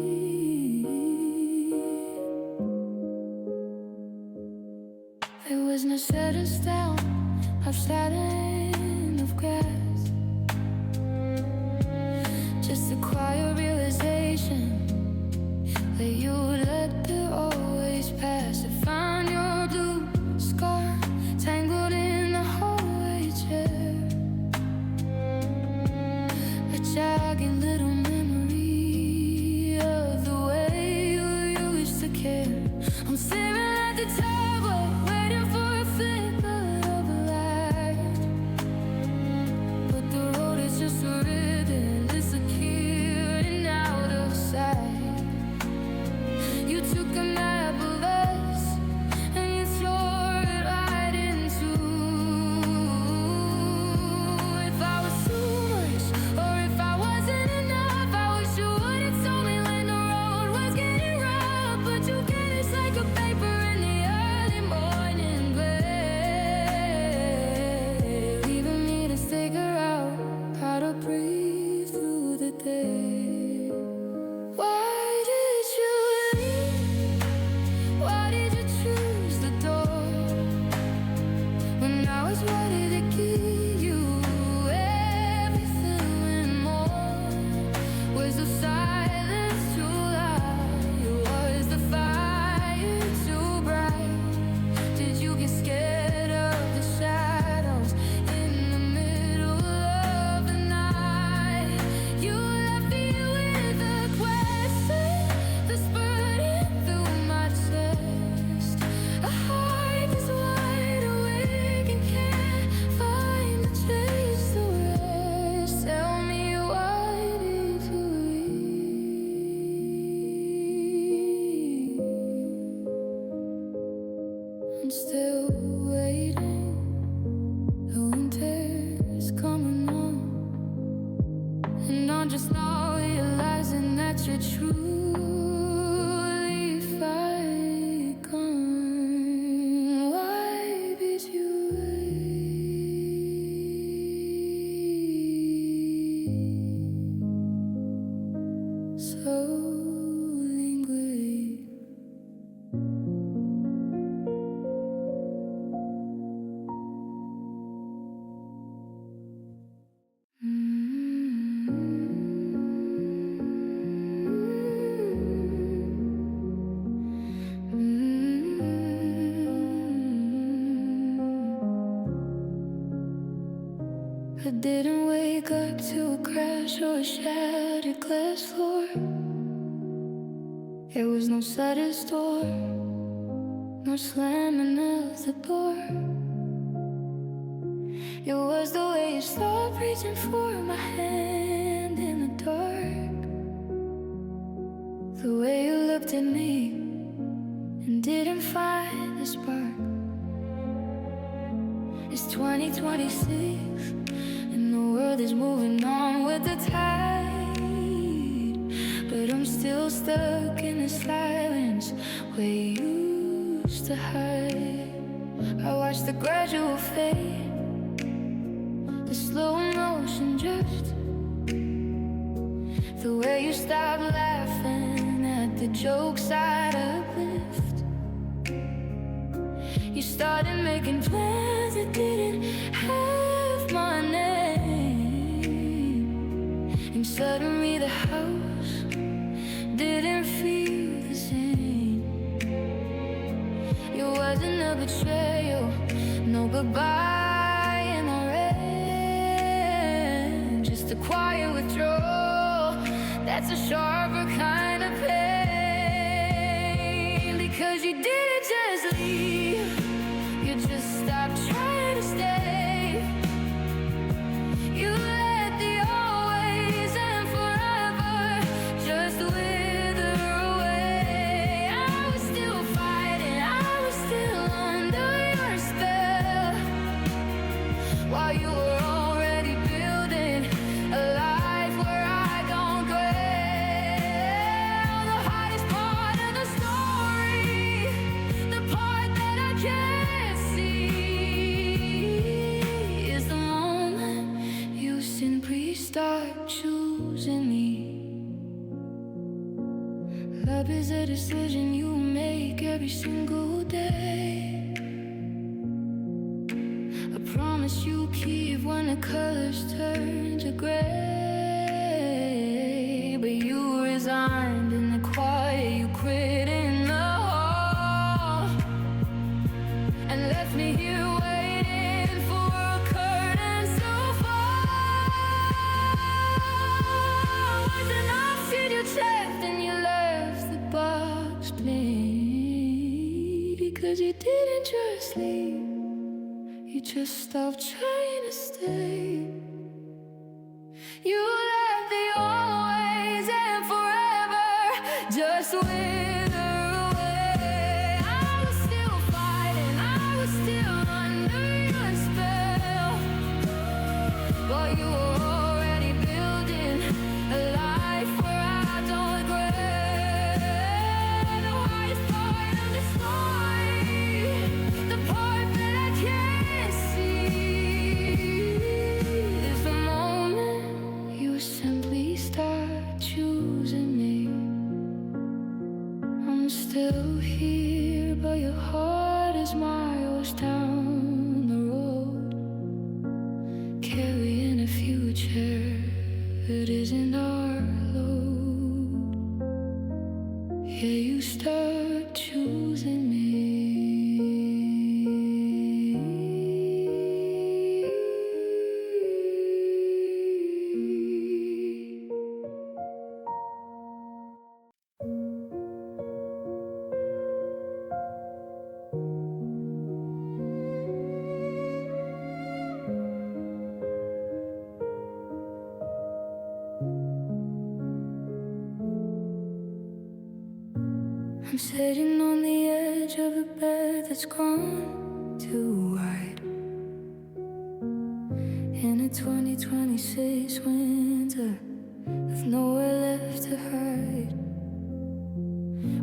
crash or a shattered glass floor. There was no sudden storm, no slamming of the door. It was the way you stopped reaching for my hand in the dark, the way you looked at me and didn't find the spark. It's 2026 and the world is moving on with the tide, but I'm still stuck in the silence where you used to hide. I watched the gradual fade, the slow motion drift, the way you stopped laughing at the jokes I'd uplift. You started making plans that didn't have my name, and suddenly the house didn't feel the same. It wasn't a betrayal, no goodbye in the rain, just a quiet withdrawal that's a sharper kind of pain. Because you didn't just leave, you just stopped trying to stay. You let the always and forever just wither away. I was still fighting, I was still under your spell, while you were already building a life where I don't dwell. The hardest part of the story, the part that I can't see, is the moment you simply start choosing me. Love is a decision you make every single day, a promise you keep when the colors turn to gray. But you resigned in the quiet, you quit in the hall, and left me here waiting for a curtain so far. Was enough, said you checked and you left the box plain. Because you didn't just leave, you just stopped trying to stay. You left the always and forever just wither away. I was still fighting, I was still under your spell, while you were already building a life where I don't regret. The hardest part of the story, the part that I can't see, is the moment you simply start choosing me. I'm still here, but your heart is miles down the road, carrying a future that isn't our load. Yeah, you start choosing me. I'm sitting on the edge of a bed that's grown too wide, in a 2026 winter with nowhere left to hide.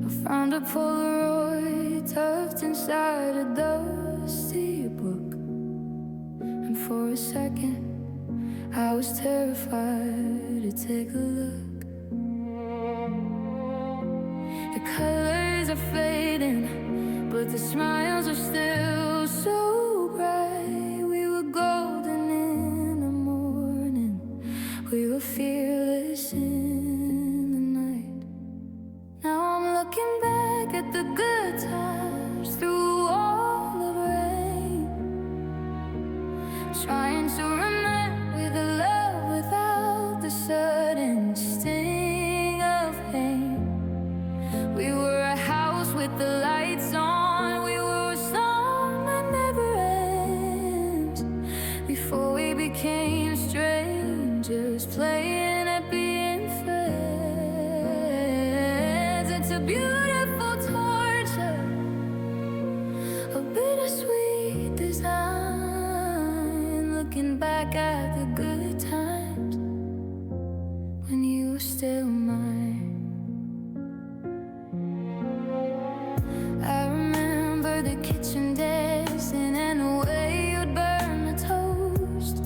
I found a Polaroid tucked inside a dusty book, and for a second I was terrified to take a look. The colors are fading, but the smiles are still so bright. We were golden in the morning, we were fearless in the night. Now I'm looking back at the good times through all the rain, trying to remember the love without the beautiful torture, a bittersweet design. Looking back at the good times when you were still mine. I remember the kitchen dancing and the way you'd burn the toast.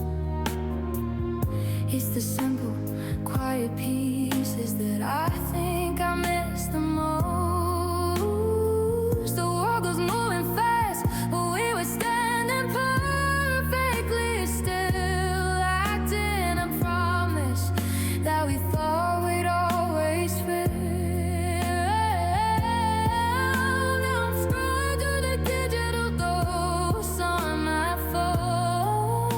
It's the simple, quiet pieces that I think I miss the most. The world goes moving fast, but we were standing perfectly still, acting a promise that we thought we'd always fail. Now I'm scrolling through the digital ghosts on my phone,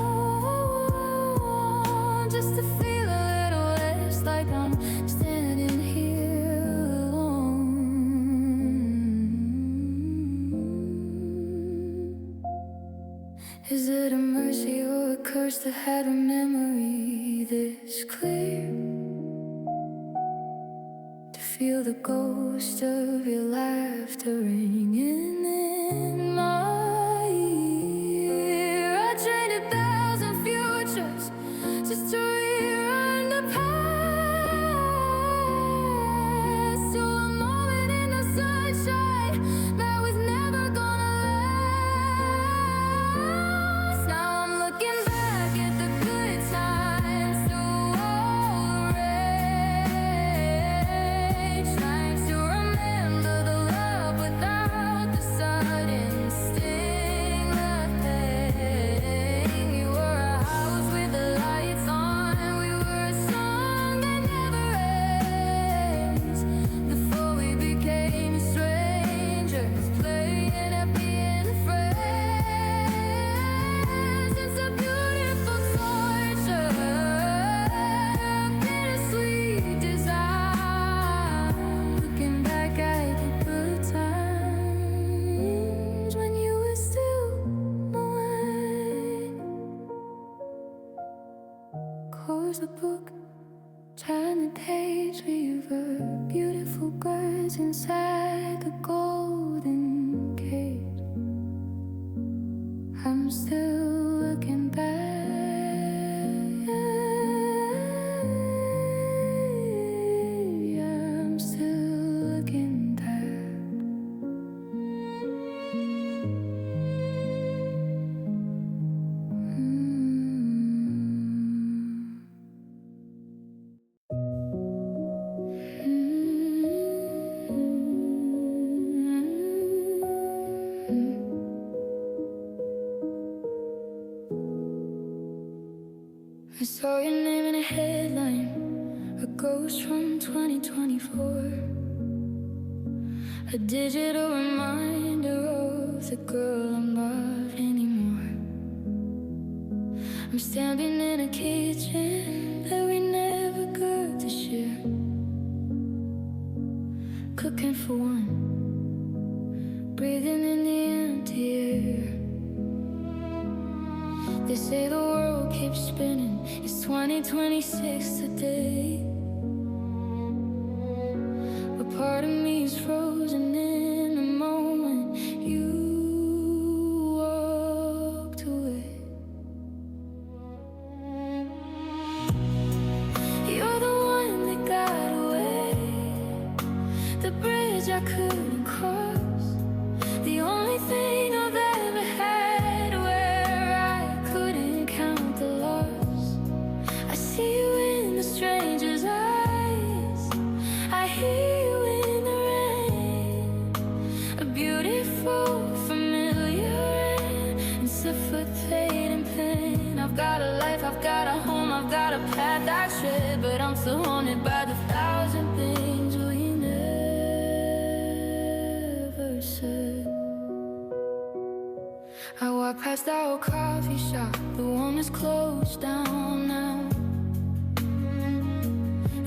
just to feel a little less like I'm standing here alone. Is it a mercy or a curse to have a memory this clear? To feel the ghost of your laughter ringing in my ear. I traded 1,000 futures just to rerun the past, to a moment in the sunshine that was never gonna last. Now I'm looking back at the good times through all the rage, trying to remember the love without the sudden sting of pain. You were a house with the lights on, we were a song that never ends. Before we became strangers, playing at being friends. It's a beautiful torture, bittersweet design. Looking back at the good times when you were still mine. Close the book, turn the page, reaver beautiful girls inside the golden cage. I'm still looking back. I'm still looking back. I saw your name in a headline, a ghost from 2024, a digital reminder of the girl I'm not anymore. I'm standing in a kitchen that we never got to share, cooking for one, breathing in the empty air. They say the world keeps spinning, it's 2026 today, but part of me is frozen in the moment you walked away. You're the one that got away, the bridge I couldn't cross, the only thing I've ever had where I couldn't count the loss. I see you in the stranger's eyes, I hear you in the rain, a beautiful familiar and suffocating pain. I've got a life, I've got a home, I've got a path I tread, but I'm still haunted by the 1,000 things we never said. I walk past our coffee shop, the one that's closed down now.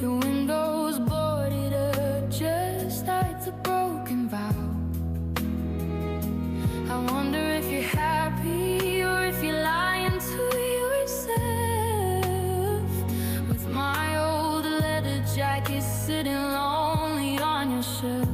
Your windows boarded up just like the broken vow. I wonder if you're happy or if you're lying to yourself, with my old leather jacket sitting lonely on your shelf.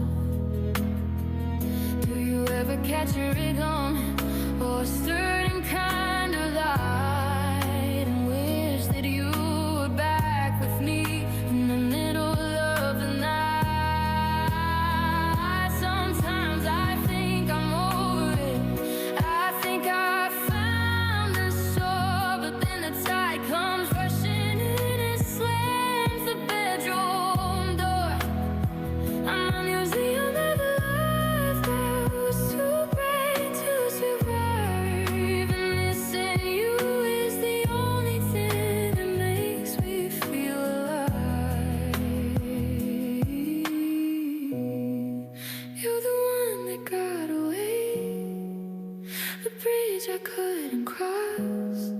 I couldn't cross.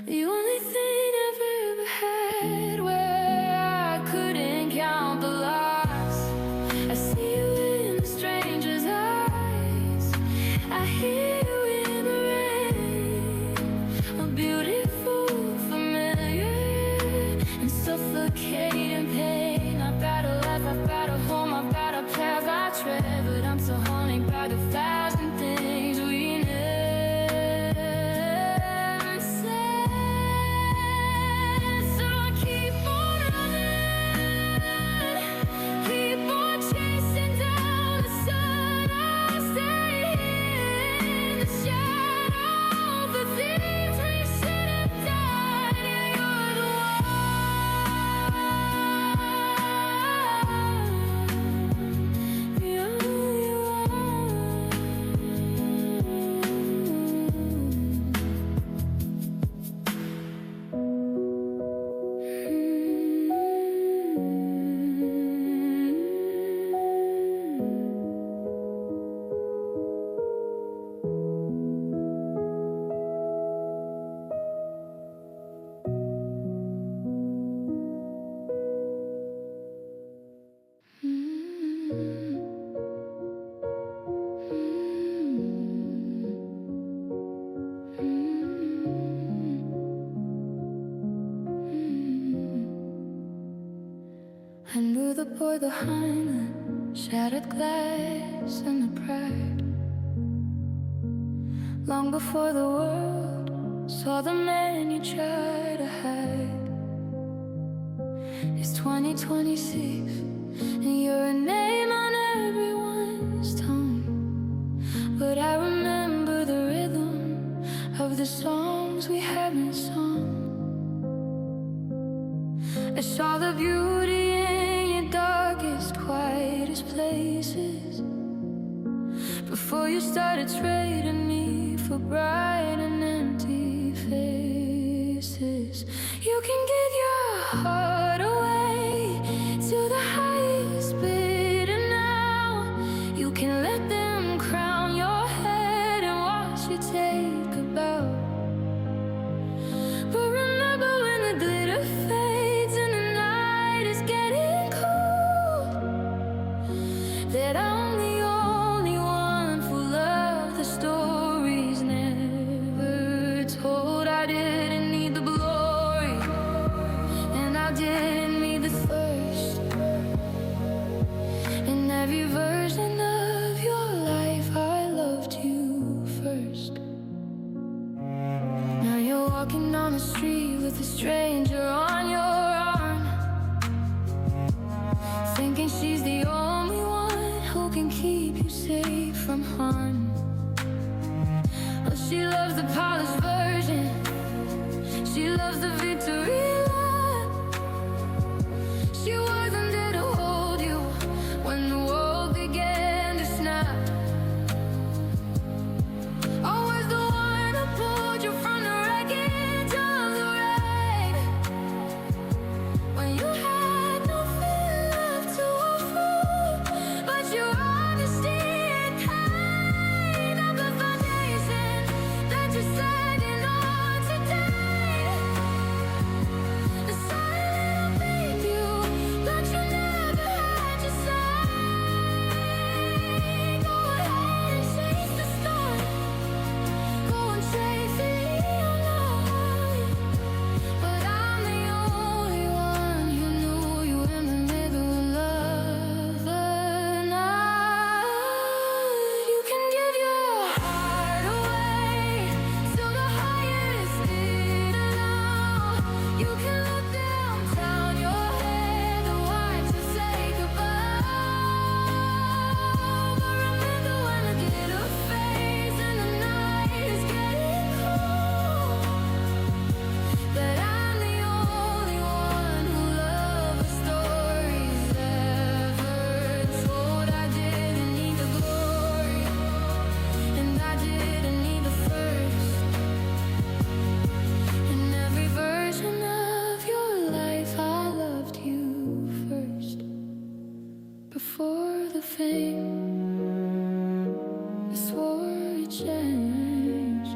The only thing I've ever had where I couldn't count the loss. I see you in a stranger's eyes. I hear you in the rain. A beautiful, familiar, and suffocating pain. I battle life, I battle home, I battle path I tread, but I'm so haunted by the thousand things we never said. So I keep on running, keep on chasing down the sun. I'll stay in the shadow, the things we should have done. Yeah, you're the one, the only I knew the boy behind the shattered glass and the pride, long before the world saw the man you try to hide. It's 2026 and you're a name on everyone's tongue, but I remember the rhythm of the songs we haven't sung. I saw the beauty in your darkest, quietest places before you started trading me for bright and empty faces. You can give your heart away to the highest bidder now. You can let them crown your head and watch you take a bow. But remember when the glitter fades and the night is getting cold, that I'm the only one full of the stories never told. I didn't need the glory, and I didn't need the thirst. In every version of your life, I loved you first. Now you're walking on the street with a stranger on your arm, thinking she's the only one who can keep you safe from harm. Well, she loves the polished version, she loves the victory lap. She wasn't there to hold you when the world began to snap. I was the one who pulled you from the wreckage of the rain, when you had nothing left to afford but your honesty and pain. I'm the foundation that you're standing on today. The silent will make you, but you never had to say. Go ahead and chase the storm, go and chase it alone. But I'm the only one who knew you in the middle of the night. You can give your heart away to the highest bidder now. You can look down, down your head and watch you say goodbye. But remember when the glitter fades and the night is getting cold, that I'm the only one who loved the stories ever told. I didn't need the glory, and I didn't need the first. In every version of your life, I loved you first. Before the fame, I swore you'd change.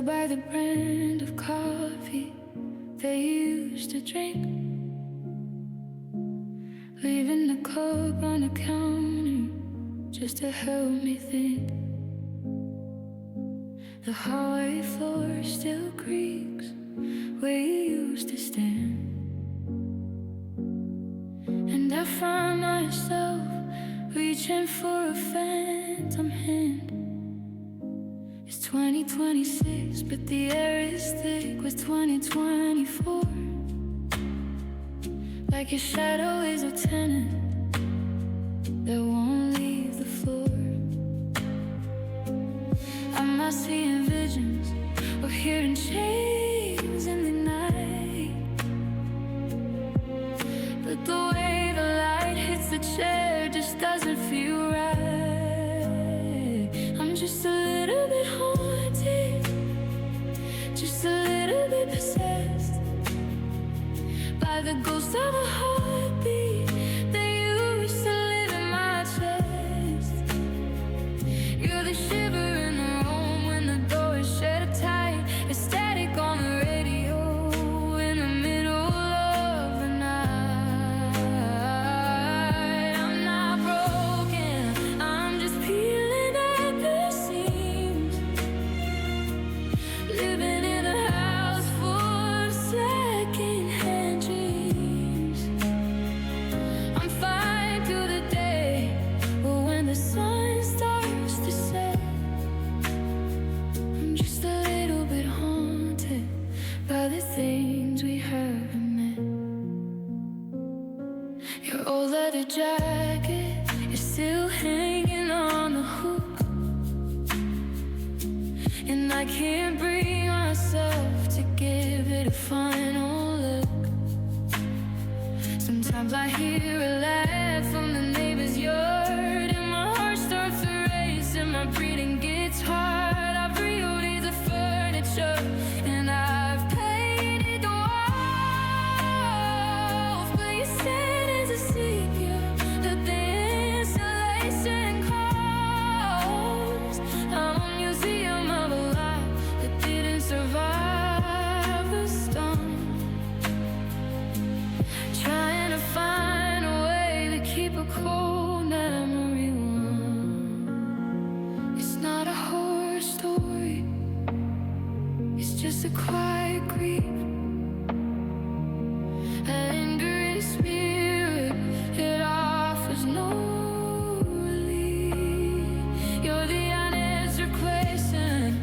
still by the brand of coffee they used to drink, leaving the cup on the counter just to help me think. The hallway floor still creaks where you used to stand, and I find myself reaching for a phantom hand. It's 2026, but the air is thick with 2024. Like your shadow is a tenant that won't leave the floor. I'm not seeing visions or hearing chains in the night, but the way the light hits the chair just doesn't feel right. I'm just a little bit haunted, just a little bit possessed by the ghost of a heartbeat that used to live in my chest. You're the shiver in the room when the door is shut tight. It's static on the radio in the middle of the night. I'm not broken, I'm just peeling at the seams, living in a house full of secondhand dreams. I'm fine through the day, but when the sun starts to set, I'm just a little bit haunted by the things we haven't met. Your old leather jacket is still hanging on the hook, and I can't bring myself to give it a final look. Sometimes I hear a laugh from the neighbor's yard, and my heart starts to race, and my breathing gets hard. I've reordered the furniture, and I've painted the walls, but you stand as a savior that the installation calls. I'm a museum of a life that didn't survive the storm, trying to find a way to keep a cold memory warm. It's not a horror story, it's just a quiet grief, an angry spirit. It offers no relief. You're the unanswered question,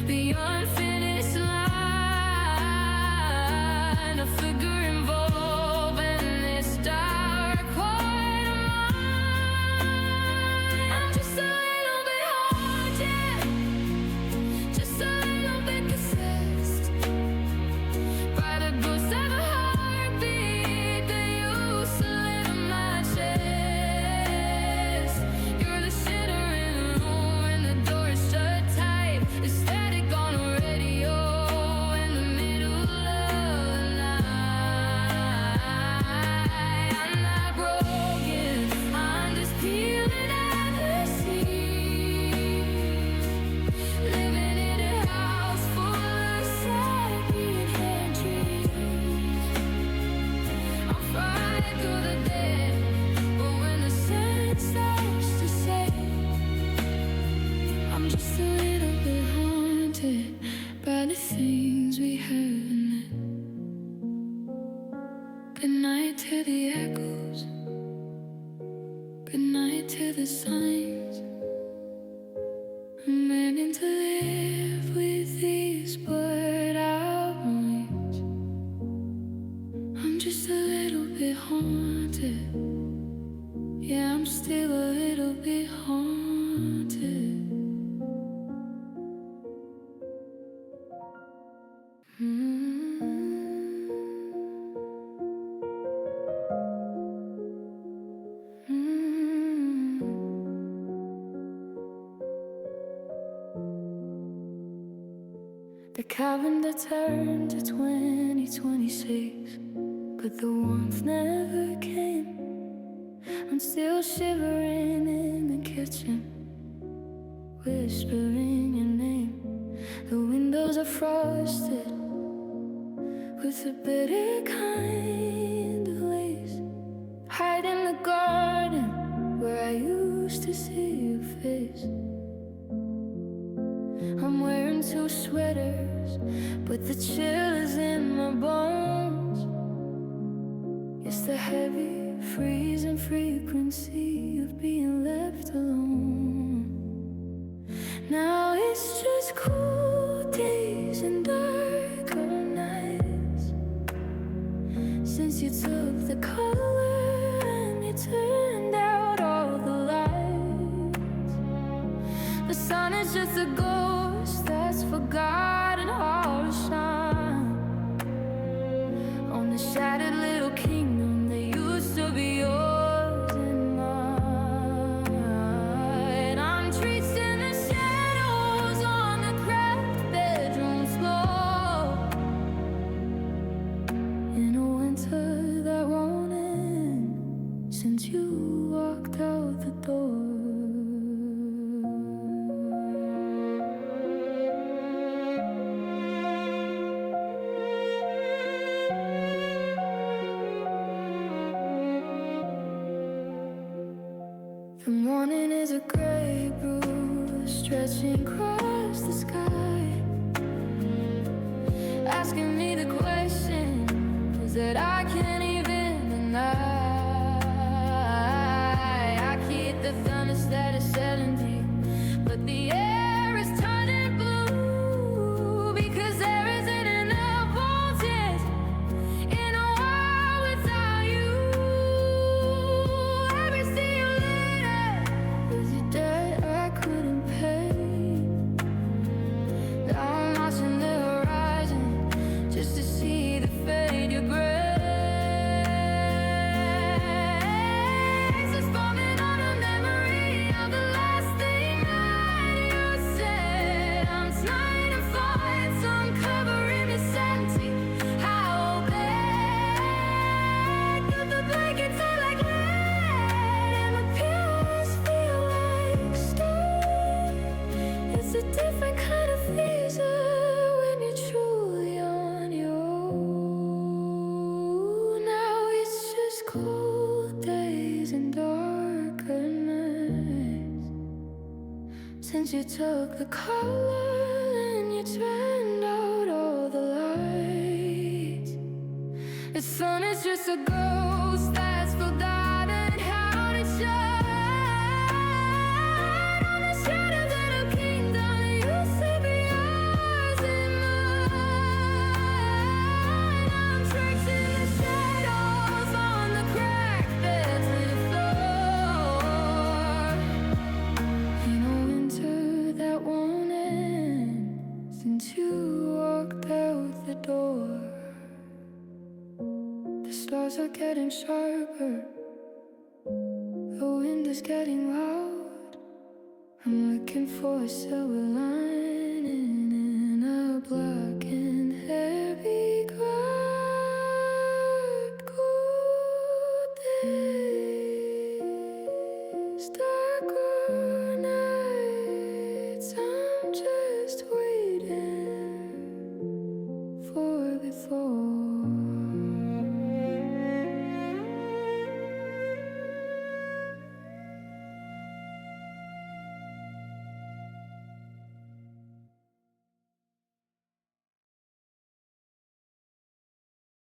the unfinished line, a figure involved in this dark void of mine. I'm just a little bit haunted, just a little bit possessed by the ghost of a heartbeat that used to live in my chest. You're the shitter in the room when the door is shut tight. It's static on the radio in the middle of the night. I'm not broken, I'm just peeling at the seams, living in a house full of secondhand dreams. I'm fine through the day, but when the sun starts to set, I'm just a little bit haunted by the things we haven't met. Good night to the echoes, good night to the signs. I'm learning to live with these blurred out lines. I'm just a little bit haunted, yeah, I'm still a little bit haunted. The calendar turned to 2026, but the warmth never came. I'm still shivering in the kitchen, whispering your name. The windows are frosted with a bitter kind of lace. Hide in the garden where I used to see your face. I'm wearing two sweaters, but the chill is in my bones. It's the heavy, freezing frequency of being left alone. Now it's just cool days and darker nights since you took the color and you turned out all the lights. The sun is just a ghost that's forgotten how to shine on the shattered little kingdom that used to be yours and mine. I'm traced in the shadows on the cracked bedroom floor in a winter that won't end since you walked out the door. The morning is a gray bruise stretching across the sky, asking me the questions that I can't even deny. I keep the thermostat at 70, but the air is turning blue because there isn't enough voltage in a world without you. Every see you later is a debt I couldn't pay. Now I'm watching the horizon just to see the fade your grace. It's forming on a memory of the last thing that you said. I'm trying to find some cover in this empty. How bad could the blankets are like lead and the pillows feel like stone? It's a different kind of freezer when you're truly on your own. Now it's just cold days and darker nights since you took the color and you turned out all the lights. The sun is just a ghost that's forgotten how to shine on the shattered little kingdom that used to be yours and mine. I'm tracing the shadows on the cracked bedroom floor in a winter that won't end since you walked out the door. The stars are getting sharper, the wind is getting loud. I'm looking for a silver lining in a black and heavy cloud. Cold days, darker nights. I'm just waiting for before